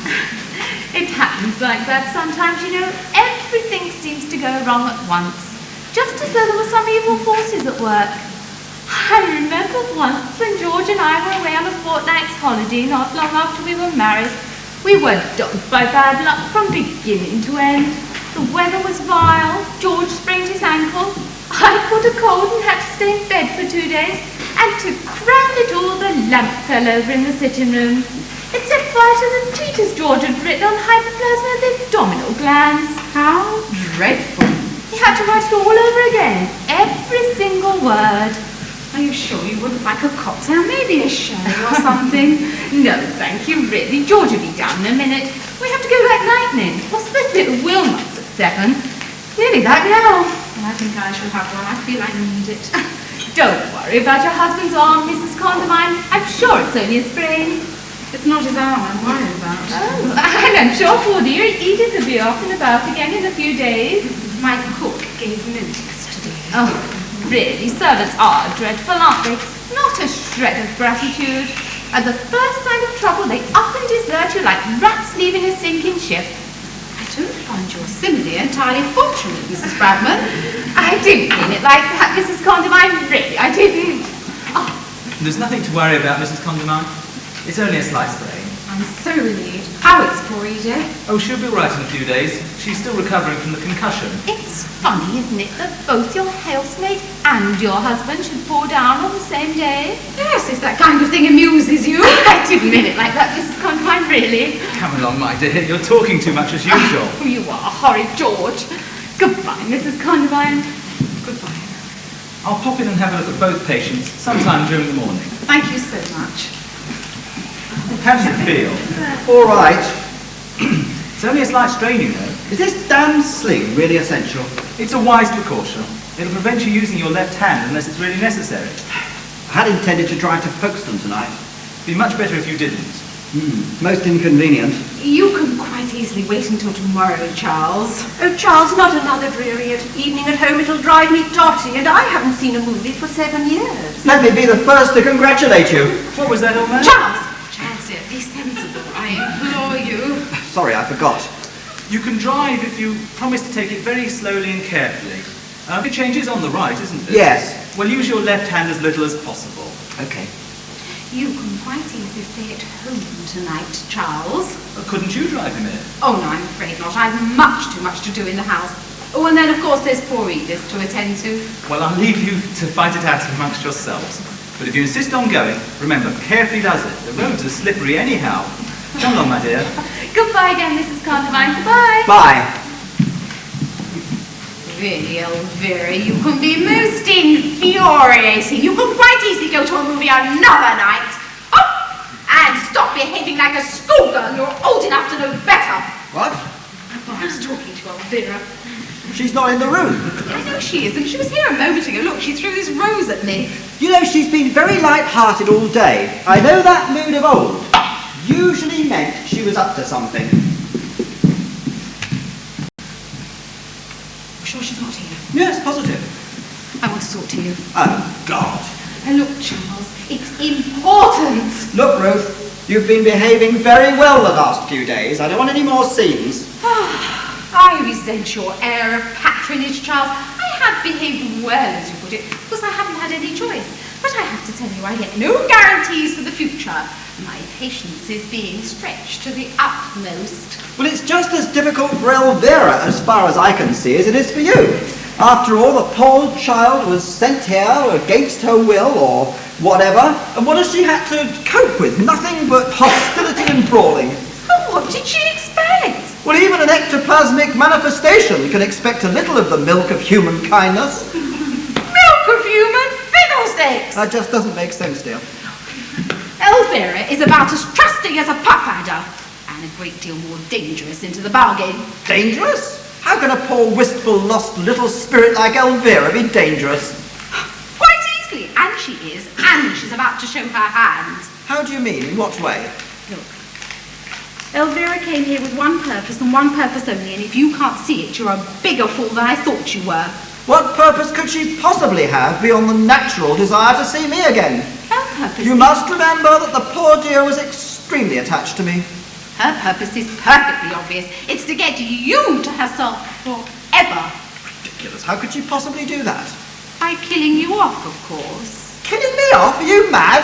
It happens like that sometimes, you know. Everything seems to go wrong at once. Just as though there were some evil forces at work. I I remember once when George and I were away on a fortnight's holiday not long after we were married. We were dogged by bad luck from beginning to end. The weather was vile, George sprained his ankle, I caught a cold and had to stay in bed for 2 days, and to crown it all, the lamp fell over in the sitting room. It set fire to the treatise George had written on hyperplasma of the abdominal glands.
How dreadful.
He had to write it all over again, every single word.
Are you sure you wouldn't like a cocktail? Maybe a sherry or something?
No, thank you, really. George will be down in a minute. We have to go like lightning. We're supposed to be at the Wilmots at 7. Nearly that now.
Well, I think I shall have one. I feel I need it.
Don't worry about your husband's arm, Mrs. Condamine. I'm sure it's only a sprain.
It's not his arm I'm worried about.
Oh, and I'm sure, poor dear, Edith will be off and about again in a few days.
My cook gave notice today.
Oh, really, servants are dreadful, aren't they? Not a shred of gratitude. At the first sign of trouble, they up and desert you like rats leaving a sinking ship.
I don't find your simile entirely fortunate, Mrs. Bradman.
I didn't mean it like that, Mrs. Condamine. Really, I didn't. Oh,
There's nothing to worry about, Mrs. Condamine. It's only a slight sprain.
I'm so relieved. How is poor Edith?
Oh, she'll be all right in a few days. She's still recovering from the concussion.
it's funny, isn't it, that both your housemaid and your husband should fall down on the same day?
Yes, if that kind of thing amuses you.
I didn't mean it like that, Mrs. Condamine, really.
Come along, my dear. You're talking too much as usual.
Oh, you are horrid, George. Goodbye, Mrs. Condamine.
Goodbye.
I'll pop in and have a look at both patients sometime during the morning.
Thank you so much.
How does it feel?
All right.
It's only a slight strain, you know.
Is this damn sling really essential?
It's a wise precaution. It'll prevent you using your left hand unless it's really necessary.
I had intended to drive to Folkestone tonight.
It'd be much better if you didn't.
Most inconvenient.
You can quite easily wait until tomorrow, Charles.
Oh, Charles, not another dreary evening at home. It'll drive me dotty, and I haven't seen a movie for 7 years.
Let me be the first to congratulate you.
What was that, old man?
Charles! Charles, dear, be sensible. I implore you.
Sorry, I forgot.
You can drive if you promise to take it very slowly and carefully. The change is on the right, isn't it?
Yes.
Well, use your left hand as little as possible.
Okay.
You can quite easily stay at home tonight, Charles.
Couldn't you drive him in?
Oh, no, I'm afraid not. I've much too much to do in the house. Oh, and then, of course, there's poor Edith to attend to.
Well, I'll leave you to fight it out amongst yourselves. But if you insist on going, remember, carefully does it. The roads are slippery anyhow. Come along, my dear.
Goodbye again, Mrs. Condamine. Goodbye.
Bye.
Really, Elvira, you can be most infuriating. You can quite easily go to a movie another night. Oh, and stop behaving like a schoolgirl. You're old enough to know better.
What?
Oh, I was talking to Elvira.
She's not in the room.
I know she isn't. She was here a moment ago. Look, she threw this rose at me.
You know, she's been very light-hearted all day. I know that mood of old. Usually meant she was up to something.
Sure she's not here.
Yes, positive.
I want to talk to you.
Oh, God.
And look, Charles, it's important.
Look, Ruth, you've been behaving very well the last few days. I don't want any more scenes.
I resent your air of patronage, Charles. I have behaved well, as you put it, because I haven't had any choice. But I have to tell you, I get no guarantees for the future. My patience is being stretched to the utmost.
Well, it's just as difficult for Elvira, as far as I can see, as it is for you. After all, the poor child was sent here against her will, or whatever, and what has she had to cope with? Nothing but hostility and brawling.
Oh, what did she expect?
Well, even an ectoplasmic manifestation can expect a little of the milk of human kindness.
Milk of human fiddlesticks!
That just doesn't make sense, dear.
Elvira is about as trusting as a pup adder, and a great deal more dangerous into the bargain.
Dangerous? How can a poor, wistful, lost little spirit like Elvira be dangerous?
Quite easily, and she is, and she's about to show her hand.
How do you mean? In what way?
Look, Elvira came here with one purpose and one purpose only, and if you can't see it, you're a bigger fool than I thought you were.
What purpose could she possibly have beyond the natural desire to see me again?
Her purpose
You must remember that the poor dear was extremely attached to me.
Her purpose is perfectly obvious. It's to get you to herself forever.
Ridiculous. How could she possibly do that?
By killing you off, of course.
Killing me off? Are you mad?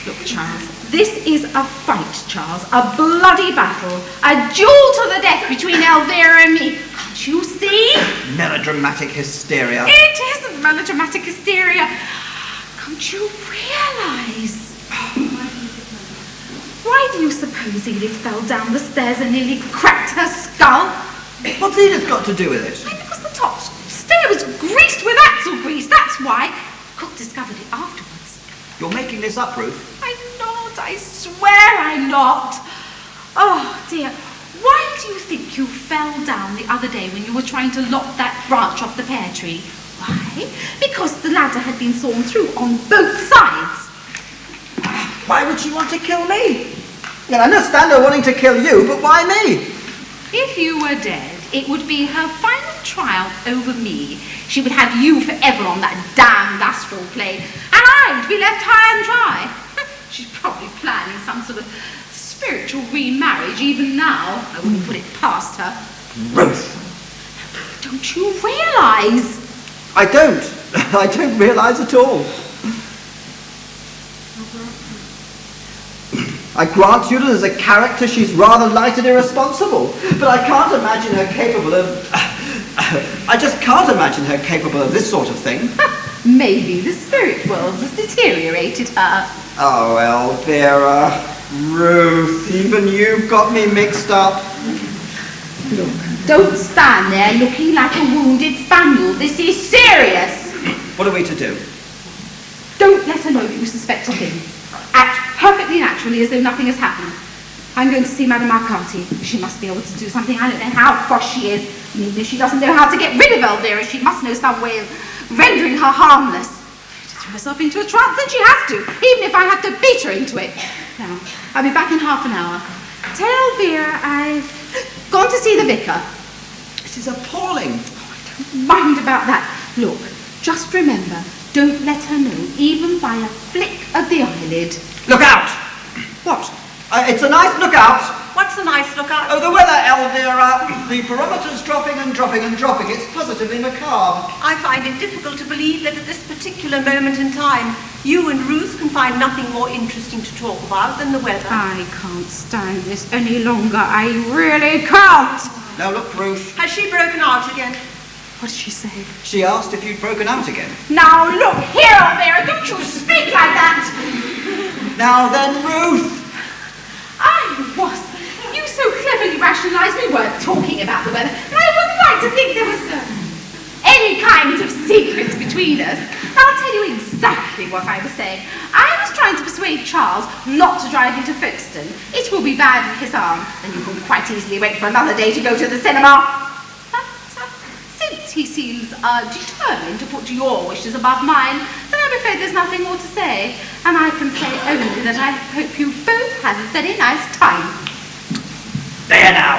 Look, Charles, this is a fight, Charles. A bloody battle. A duel to the death between Elvira and me. Can't you see?
Melodramatic hysteria.
It isn't melodramatic hysteria. Can't you realise? Why do you suppose Edith fell down the stairs and nearly cracked her skull?
What's Edith got to do with it?
Why, because the top stair was greased with axle grease, that's why. Cook discovered it afterwards.
You're making this up, Ruth.
I'm not, I swear I'm not. Oh, dear. Why do you think you fell down the other day when you were trying to lop that branch off the pear tree? Why? Because the ladder had been sawn through on both sides.
Why would she want to kill me? I understand her wanting to kill you, but why me?
If you were dead, it would be her final triumph over me. She would have you forever on that damned astral plane, and I'd be left high and dry. She's probably planning some sort of spiritual remarriage even now. I wouldn't put it past her.
Ruth!
Don't you realise?
I don't. I don't realise at all. I grant you that as a character she's rather light and irresponsible, but I can't imagine her capable of... I just can't imagine her capable of this sort of thing.
Maybe the spirit world has deteriorated her.
Oh, Elvira, Ruth, even you've got me mixed up.
Look, don't stand there looking like a wounded spaniel. This is serious.
What are we to do?
Don't let her know that you suspect a thing. Act perfectly naturally as though nothing has happened. I'm going to see Madame Arcati. She must be able to do something. I don't know how cross she is. And even if she doesn't know how to get rid of Elvira, she must know some way of rendering her harmless. To throw herself into a trance, then she has to, even if I have to beat her into it. Now, I'll be back in half an hour. Tell Elvira I've gone to see the vicar.
This is appalling.
Don't mind about that. Look, just remember, don't let her know, even by a flick of the eyelid.
Look out!
What?
It's a nice lookout.
What's the nice lookout?
Oh, the weather, Elvira. The barometer's dropping and dropping and dropping. It's positively macabre.
I find it difficult to believe that at this particular moment in time, you and Ruth can find nothing more interesting to talk about than the weather.
I can't stand this any longer. I really can't.
Now look, Ruth.
Has she broken out again?
What did she say?
She asked if you'd broken out again.
Now look here, Elvira. Don't you speak like that.
Now then, Ruth.
You so cleverly rationalised we weren't talking about the weather, and I wouldn't like to think there was any kind of secret between us. I'll tell you exactly what I was saying. I was trying to persuade Charles not to drive into Folkestone. It will be bad for his arm, and you can quite easily wait for another day to go to the cinema. But since he seems determined to put your wishes above mine, then I'm afraid there's nothing more to say. And I can say only that I hope you both have a very nice time.
There now.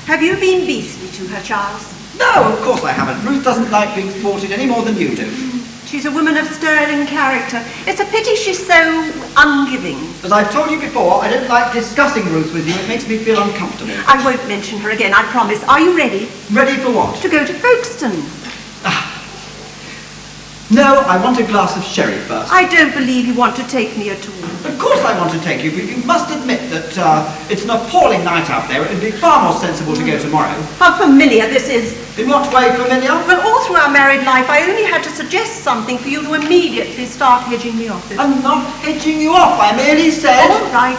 Have you been beastly to her, Charles?
No, of course I haven't. Ruth doesn't like being thwarted any more than you do.
She's a woman of sterling character. It's a pity she's so ungiving.
As I've told you before, I don't like discussing Ruth with you. It makes me feel uncomfortable.
I won't mention her again, I promise. Are you ready?
Ready for what?
To go to Folkestone.
No, I want a glass of sherry first.
I don't believe you want to take me at all.
Of course I want to take you, but you must admit that it's an appalling night out there. It would be far more sensible to go tomorrow.
How familiar this is.
In what way familiar?
Well, all through our married life, I only had to suggest something for you to immediately start hedging me off.
I'm not hedging you off. I merely said...
All right.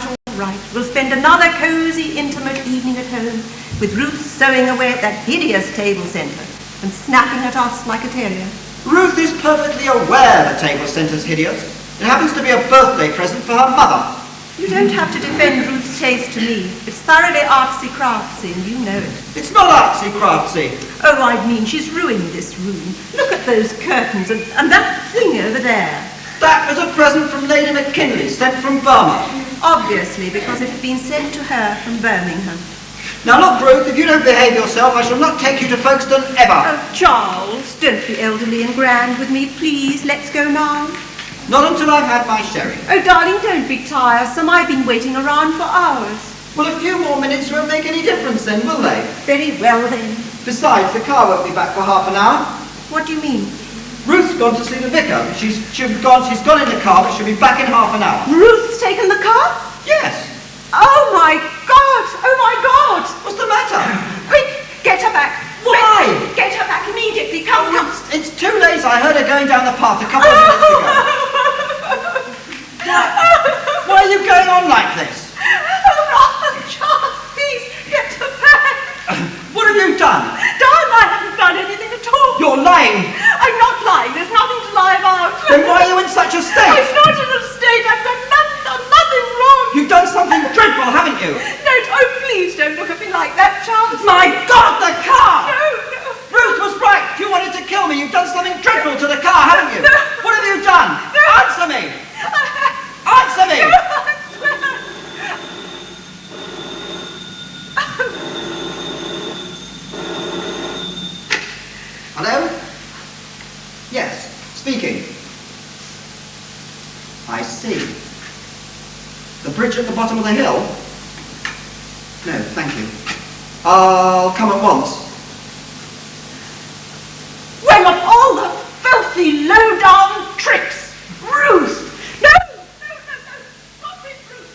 We'll spend another cosy, intimate evening at home with Ruth sewing away at that hideous table centre and snapping at us like a terrier.
Ruth is perfectly aware the table centre's hideous. It happens to be a birthday present for her mother.
You don't have to defend Ruth's taste to me. It's thoroughly artsy-craftsy, and you know it.
It's not artsy-craftsy.
Oh, I mean, she's ruined this room. Look at those curtains and that thing over there.
That was a present from Lady McKinley, sent from Burma.
Obviously, because it had been sent to her from Birmingham.
Now look, Ruth, if you don't behave yourself, I shall not take you to Folkestone ever.
Oh, Charles, don't be elderly and grand with me, please. Let's go now.
Not until I've had my sherry.
Oh, darling, don't be tiresome. I've been waiting around for hours.
Well, a few more minutes won't make any difference then, will they?
Very well, then.
Besides, the car won't be back for half an hour.
What do you mean?
Ruth's gone to see the vicar. She's gone in the car, but she'll be back in half an hour.
Ruth's taken the car?
Yes.
Oh my God! Oh my God!
What's the matter?
Quick, get her back.
Why?
Quick, get her back immediately. Come, come.
It's too late. I heard her going down the path a couple of minutes ago. Why are you going on like this?
Oh, Ron, Charles, please, get her back.
What have you done?
Darn, I haven't done anything at all.
You're lying.
I'm not lying. There's nothing to lie about.
Then why are you in such a state?
I'm not in a state. I've done nothing wrong.
You've done something dreadful, haven't you?
No, oh, please don't look at me like that, Charles.
My God, the car!
No.
Ruth was right. You wanted to kill me. You've done something dreadful to the car, haven't you?
No.
What have you done?
No.
Answer me. Answer me. Hello? Yes, speaking. I see. The bridge at the bottom of the hill? No, thank you. I'll come at once.
Well, of all the filthy, low-down tricks! Ruth! No! Stop it, Ruth!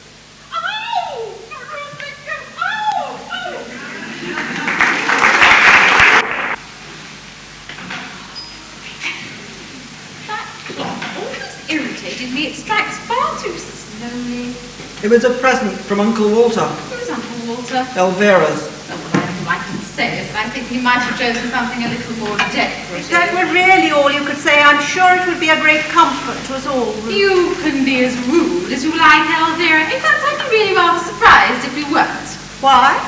Ow! Ruth,
That clock always irritated me. It strikes far too slowly.
It was a present from Uncle Walter.
Who's Uncle Walter?
Elvira's.
Oh, well, I don't like to say it, but I think we might have chosen something a little more decorative.
If that were really all you could say, I'm sure it would be a great comfort to us all.
You can be as rude as you like, Elvira. In fact, I'd be really rather surprised if you weren't.
Why?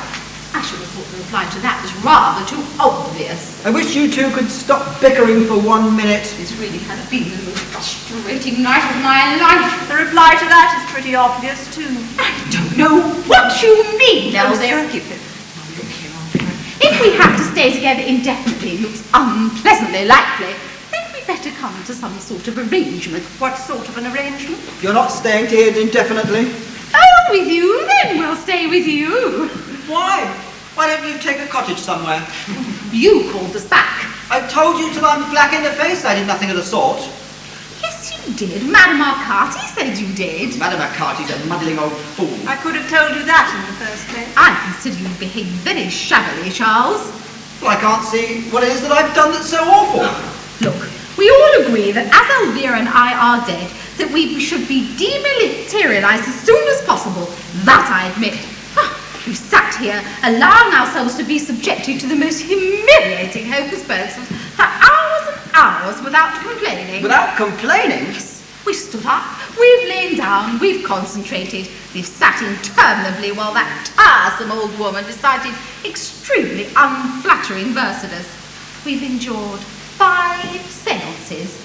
I should have thought the reply to that was rather too obvious.
I wish you two could stop bickering for 1 minute.
This really has been the most frustrating night of my life.
The reply to that is pretty obvious, too.
I don't know what you mean, Elvira.
Skip it.
Look here, Elvira. If we have to stay together indefinitely, looks unpleasantly likely, then we'd better come to some sort of arrangement.
What sort of an arrangement?
You're not staying here indefinitely?
Oh, with you, then we'll stay with you.
Why? Why don't you take a cottage somewhere?
You called us back.
I told you till I'm black in the face I did nothing of the sort.
Yes, you did. Madame Arcati said you did.
Madame Arcati's a muddling old fool.
I could have told you that in the first place.
I consider you behaved very shabbily, Charles.
Well, I can't see what it is that I've done that's so awful.
Look, we all agree that as Elvira and I are dead, that we should be demilitarized as soon as possible. That I admit. We sat here, allowing ourselves to be subjected to the most humiliating hocus-pocus for hours and hours without complaining.
Without complaining?
Yes, we stood up, we've lain down, we've concentrated, we've sat interminably while that tiresome old woman recited extremely unflattering verses. We've endured 5 seances.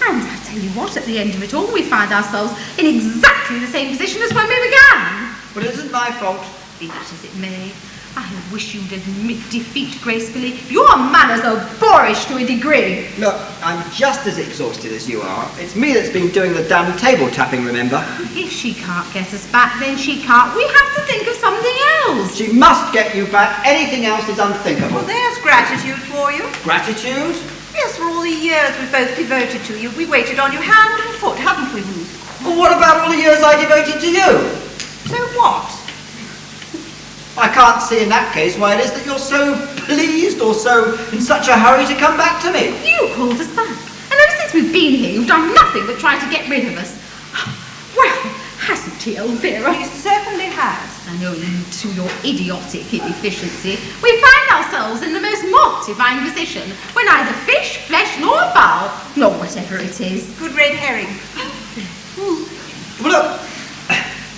And I tell you what, at the end of it all, we found ourselves in exactly the same position as when we began.
But it isn't my fault.
Be that as it may, I wish you'd admit defeat gracefully. Your manners are boorish to a degree.
Look, I'm just as exhausted as you are. It's me that's been doing the damn table tapping, remember?
If she can't get us back, then she can't. We have to think of something else.
She must get you back. Anything else is unthinkable.
Well, there's gratitude for you.
Gratitude?
Yes, for all the years we've both devoted to you. We waited on you hand and foot, haven't we, Ruth?
Well, what about all the years I devoted to you?
So what?
I can't see in that case why it is that you're so pleased or so in such a hurry to come back to me.
You called us back. And ever since we've been here, you've done nothing but try to get rid of us. Well, hasn't he, Elvira?
He certainly has.
I know you to your idiotic inefficiency. We find ourselves in the most mortifying position when neither fish, flesh, nor fowl, nor whatever it is.
Good red herring.
Well, look,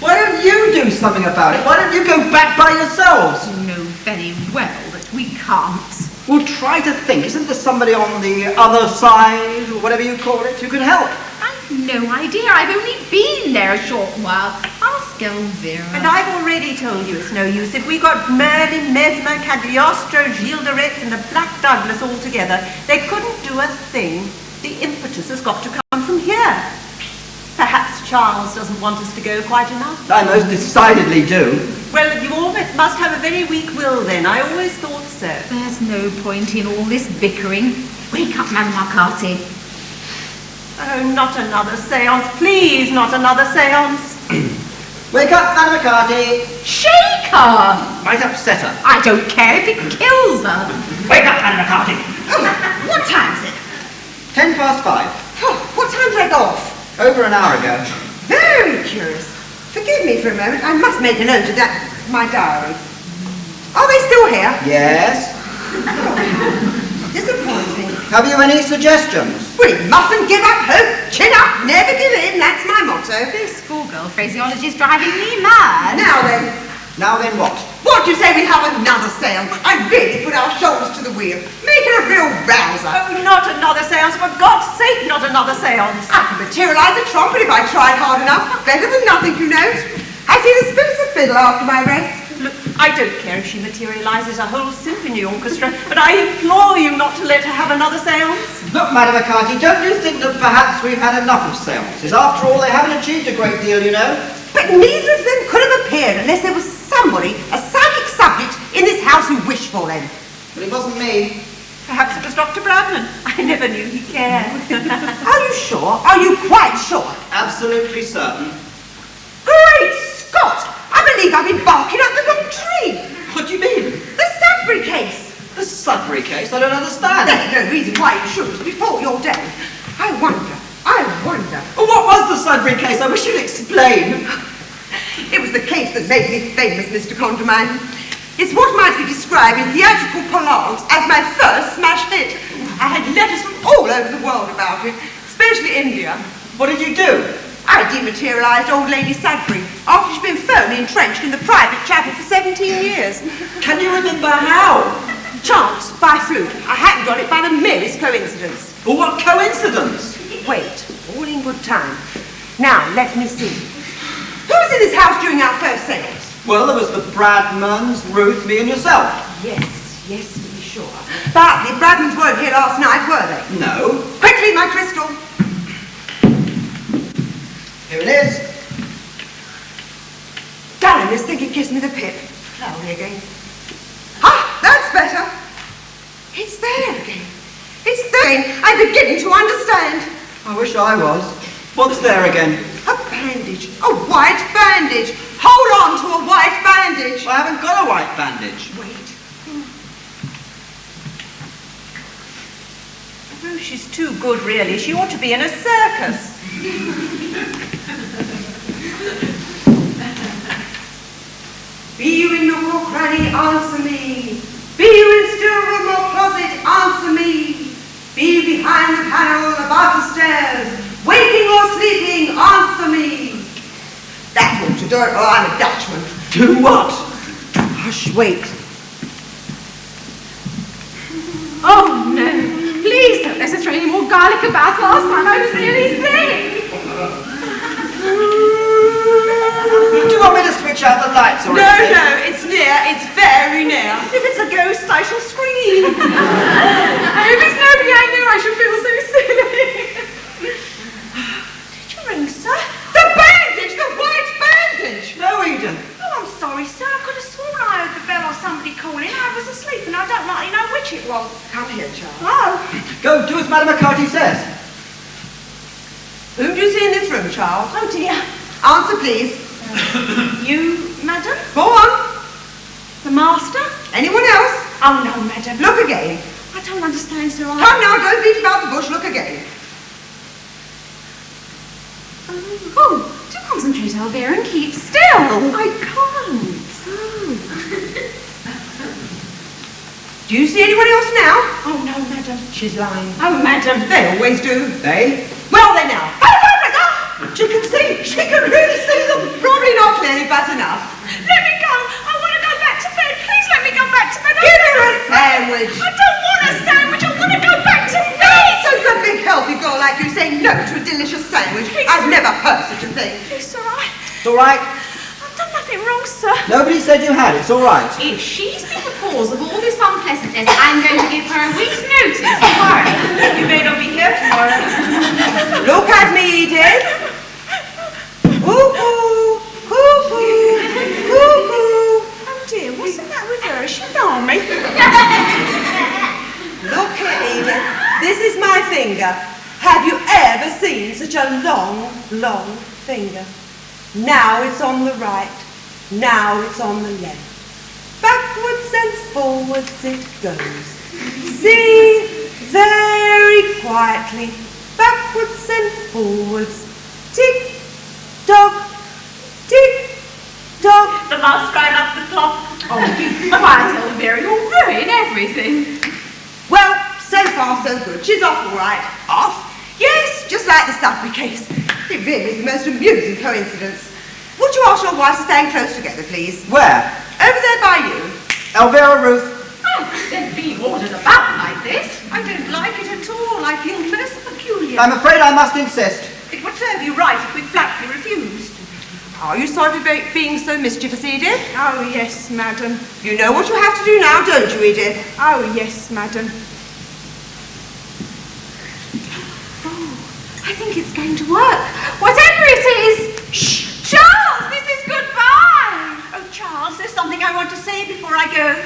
why don't you do something about it? Why don't you go back by yourselves?
You know very well that we can't.
Well, try to think. Isn't there somebody on the other side, or whatever you call it, who could help?
I've no idea. I've only been there a short while. Ask Elvira.
And I've already told you it's no use. If we got Merlin, Mesmer, Cagliostro, Gilles de Retz, and the Black Douglas all together, they couldn't do a thing. The impetus has got to come from here. Perhaps Charles doesn't want us to go quite enough.
I most decidedly do.
Well, you all must have a very weak will then. I always thought so.
There's no point in all this bickering. Wake up, Madame McCarthy.
Oh, not another seance. Please, not another seance.
Wake up, Madame McCarthy.
Shake her!
Might upset her.
I don't care if it kills her.
Wake up, Madame McCarthy.
What time is it?
5:10.
Oh, what time did I go off?
Over an hour ago.
Very curious. Forgive me for a moment. I must make a note of that in my diary. Are they still here?
Yes.
Disappointing.
Have you any suggestions?
We mustn't give up hope. Chin up, never give in. That's my motto.
This schoolgirl phraseology is driving me mad.
Now then.
Now then what?
What do you say we have another seance? I really put our shoulders to the wheel. Make it a real rouser.
Oh, not another seance. For God's sake, not another seance.
I could materialise a trumpet if I tried hard enough. Better than nothing, you know. I feel as fit as a fiddle after my rest.
Look, I don't care if she materialises a whole symphony orchestra, but I implore you not to let her have another seance.
Look, Madame McCarthy, don't you think that perhaps we've had enough of seances? After all, they haven't achieved a great deal, you know.
But neither of them could have appeared unless there was somebody, a psychic subject, in this house who wished for them.
But it wasn't me.
Perhaps it was Dr. Bradman. I never knew he cared.
Are you sure? Are you quite sure?
Absolutely certain.
Great Scott! I believe I've been barking up the wrong tree.
What do you mean?
The Sudbury case.
The Sudbury case? I don't understand.
There's no reason why you shouldn't before your day. I wonder.
Oh, what was the Sudbury case? I wish you'd explain.
It was the case that made me famous, Mr. Condamine. It's what might be described in theatrical parlance as my first smash hit. I had letters from all over the world about it, especially India.
What did you do?
I dematerialised old Lady Sudbury after she'd been firmly entrenched in the private chapel for 17 years.
Can you remember how?
Chance, by fluke. I happened on it by the merest coincidence.
Well, what coincidence?
Wait, all in good time. Now, let me see. Who was in this house during our first seance?
Well, there was the Bradmans, Ruth, me and yourself.
Yes, to be sure. But the Bradmans weren't here last night, were they?
No.
Quickly, my crystal.
Here it is.
Darling, this thing it gives me the pip. Cloudy again. Ah, that's better. It's there again. It's there again. I'm beginning to understand.
I wish I was. What's there again?
A bandage. A white bandage. Hold on to a white bandage.
I haven't got a white bandage.
Wait.
Oh, she's too good, really. She ought to be in a circus.
Be you in nook or cranny, answer me. Be you in still room or closet, answer me. Be you behind the panel, above the stairs, waking or sleeping, answer me. That ought to do it, or I'm a Dutchman.
Do what?
Hush, wait.
Oh no! Please don't let us throw any more garlic about last time. I was nearly sick.
Do you want me to switch out the lights or
No,
anything?
no, it's near, it's very near.
If it's a ghost, I shall scream.
I hope it's nobody I knew. I should feel so silly.
Did you ring, sir?
The bandage, the white bandage.
No, Eden.
Oh, I'm sorry, sir. I could have sworn I heard the bell or somebody calling. I was asleep and I don't rightly know which it was.
Come here, Charles.
Oh.
Go, do as Madame McCarthy says.
Whom do you see in this room, Charles?
Oh, dear.
Answer, please.
You, madam?
Go on.
The master?
Anyone else?
Oh, no, madam.
Look again.
I don't understand, sir.
Come now, don't beat about the bush. Look again.
Oh, do concentrate, Elvira, and keep still.
I can't. Do you see anyone else now?
Oh, no, madam.
She's lying.
Oh, madam.
They always do.
They?
Well, then now. She can see. She can really see them. Probably not clearly, but enough.
Let me go. I want to go back to bed. Please let me go back to bed.
Give her a sandwich.
I don't want a sandwich. I want to go back to bed.
So a big healthy girl like you say no to a delicious sandwich. I've never heard such a thing.
Please, sir,
It's all right.
I've done nothing wrong, sir.
Nobody said you had. It's all right.
If she's been the cause of all this unpleasantness, I'm going to give her a week's notice tomorrow.
You may not be here tomorrow.
Look at me, Edith. Hoo-hoo, hoo-hoo, hoo-hoo.
Oh, dear, what's the matter with her? Is she lonely?
Look here, Edith. finger. Have you ever seen such a long, long finger? Now it's on the right, now it's on the left. Backwards and forwards it goes. See, very quietly, backwards and forwards. Tick, tock, tick, tock.
The mouse ran up the clock.
Oh, be quiet, Elvira, you'll ruin everything.
Well, so far so good. She's off all right. Off? Yes, just like the Sudbury case. It really is the most amusing coincidence. Would you ask your wives to stand close together, please?
Where?
Over there by you.
Elvira, Ruth.
Oh, don't be ordered about like this.
I don't like it at all. I feel most peculiar.
I'm afraid I must insist.
It would serve you right if we flatly refused.
Are you sorry for being so mischievous, Edith?
Oh, yes, madam.
You know what you have to do now, don't you, Edith?
Oh, yes, madam.
I think it's going to work. Whatever it is. Shh! Charles, this is goodbye.
Oh, Charles, there's something I want to say before I go.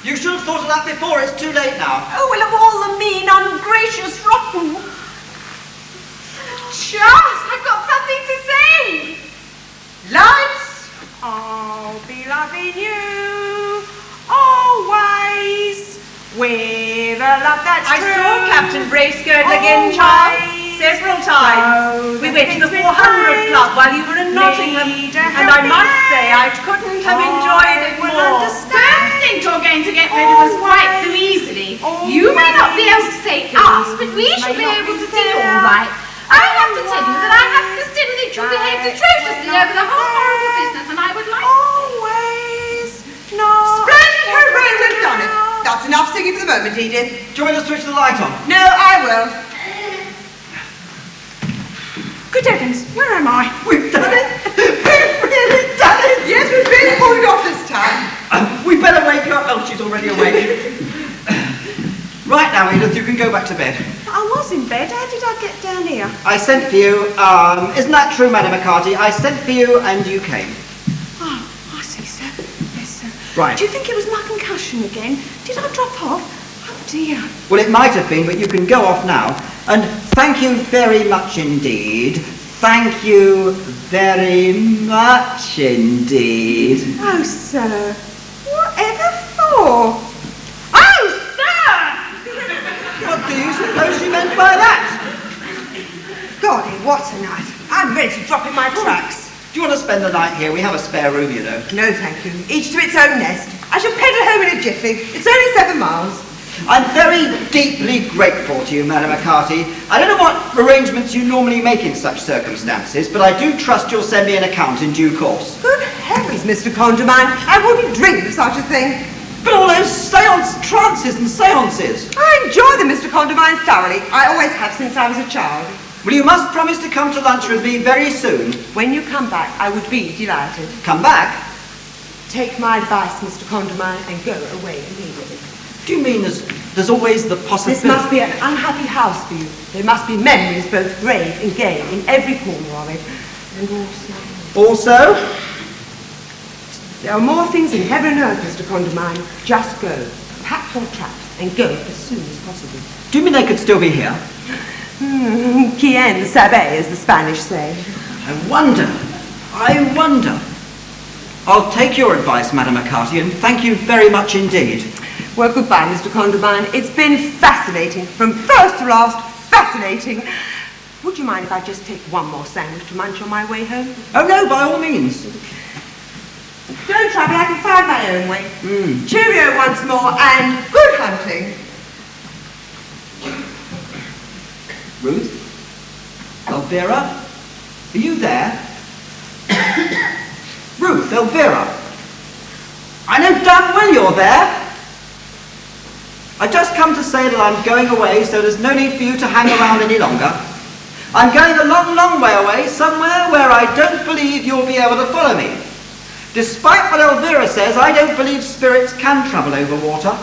You should have thought of that before. It's too late now.
Oh, well, of all the mean, ungracious, rotten...
Charles, I've got something to say.
Lights!
I'll be loving you always with a love that's
I
true.
saw Captain Bracegirdle again, Charles, several times. We went to the 400 Club while you were in Nottingham, and I must say I couldn't have enjoyed it more.
Don't think you're going to get rid of us quite so easily. You may not be able to say us, but we should be able to see all right. I have to tell you that I have to consider that you behaved atrociously over the whole horrible business, and I would like
Always not.
Splendid, hooray, we've done it. That's enough singing for the moment, Edith.
Do you want me to switch the light on?
No, I will.
Good heavens, where am I?
We've done it! We've really done it!
Yes, we've really pulled it off this time.
We better wake her up. Oh, she's already awake. Right now, Edith, you can go back to bed.
I was in bed. How did I get down here?
I sent for you. Isn't that true, Madam McCarty? I sent for you and you came.
Oh, I see, sir. Yes, sir.
Right.
Do you think it was my concussion again? Did I drop off? Oh, dear.
Well, it might have been, but you can go off now. And thank you very much indeed. Thank you very much indeed.
Oh, sir. Whatever for?
Oh, sir!
What do you suppose she meant by that?
Golly, what a night. I'm ready to drop in my tracks.
Do you want to spend the night here? We have a spare room, you know.
No, thank you. Each to its own nest. I shall pedal home in a jiffy. It's only 7 miles.
I'm very deeply grateful to you, Madam McCarty. I don't know what arrangements you normally make in such circumstances, but I do trust you'll send me an account in due course.
Good heavens, Mr. Conjurman. I wouldn't dream of such a thing.
But all those trances and seances.
I enjoy them, Mr. Conjurman, thoroughly. I always have since I was a child.
Well, you must promise to come to lunch with me very soon.
When you come back, I would be delighted.
Come back?
Take my advice, Mr. Conjurman, and go away immediately.
Do you mean there's always the possibility?
This must be an unhappy house for you. There must be memories both grave and gay in every corner of it. And
Also?
There are more things in heaven and earth, Mr. Conjurman. Just go. Pack your traps and go as soon as possible.
Do you mean they could still be here?
Quien sabe, as the Spanish say.
I wonder. I'll take your advice, Madam McCarty, and thank you very much indeed.
Well, goodbye, Mr. Conjurman. It's been fascinating. From first to last, fascinating. Would you mind if I just take one more sandwich to munch on my way home?
Oh, no, by all means.
Don't trouble, I can find my own way. Cheerio once more, and good hunting.
Ruth? Elvira? Are you there? Ruth, Elvira? I know damn well you're there. I just come to say that I'm going away, so there's no need for you to hang around any longer. I'm going a long, long way away, somewhere where I don't believe you'll be able to follow me. Despite what Elvira says, I don't believe spirits can travel over water.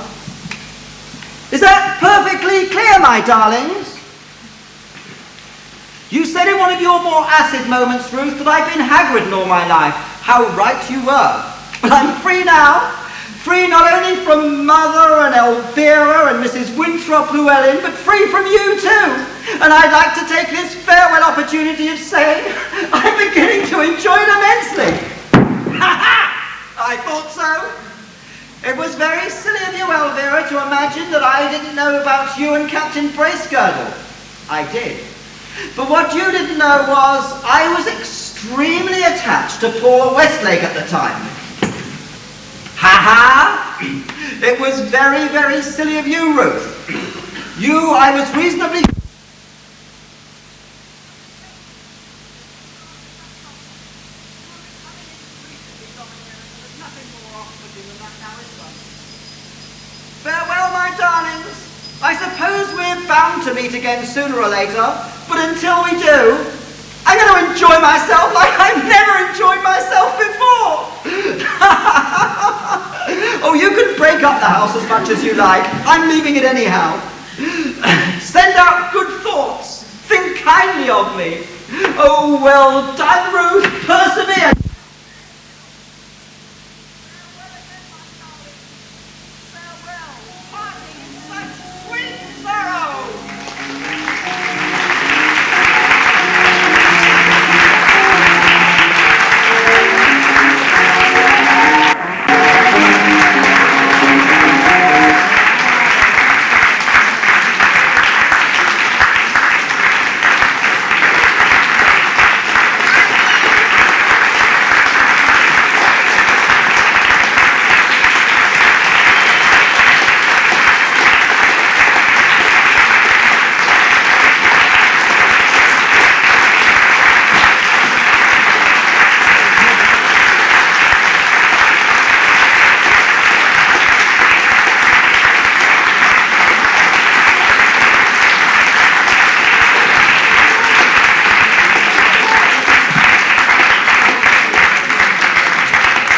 Is that perfectly clear, my darlings? You said in one of your more acid moments, Ruth, that I've been hag-ridden all my life. How right you were. But I'm free now. Free not only from Mother and Elvira and Mrs. Winthrop Llewellyn, but free from you too. And I'd like to take this farewell opportunity of saying I'm beginning to enjoy it immensely. Ha ha! I thought so. It was very silly of you, Elvira, to imagine that I didn't know about you and Captain Bracegirdle. I did. But what you didn't know was I was extremely attached to poor Westlake at the time. Ha ha! It was very, very silly of you, Ruth. You, I was reasonably... Farewell, my darlings. I suppose we're bound to meet again sooner or later, but until we do, I'm going to enjoy myself like I've never enjoyed myself before. Oh, you can break up the house as much as you like. I'm leaving it anyhow. Send out good thoughts. Think kindly of me. Oh, well done, Ruth. Persevere.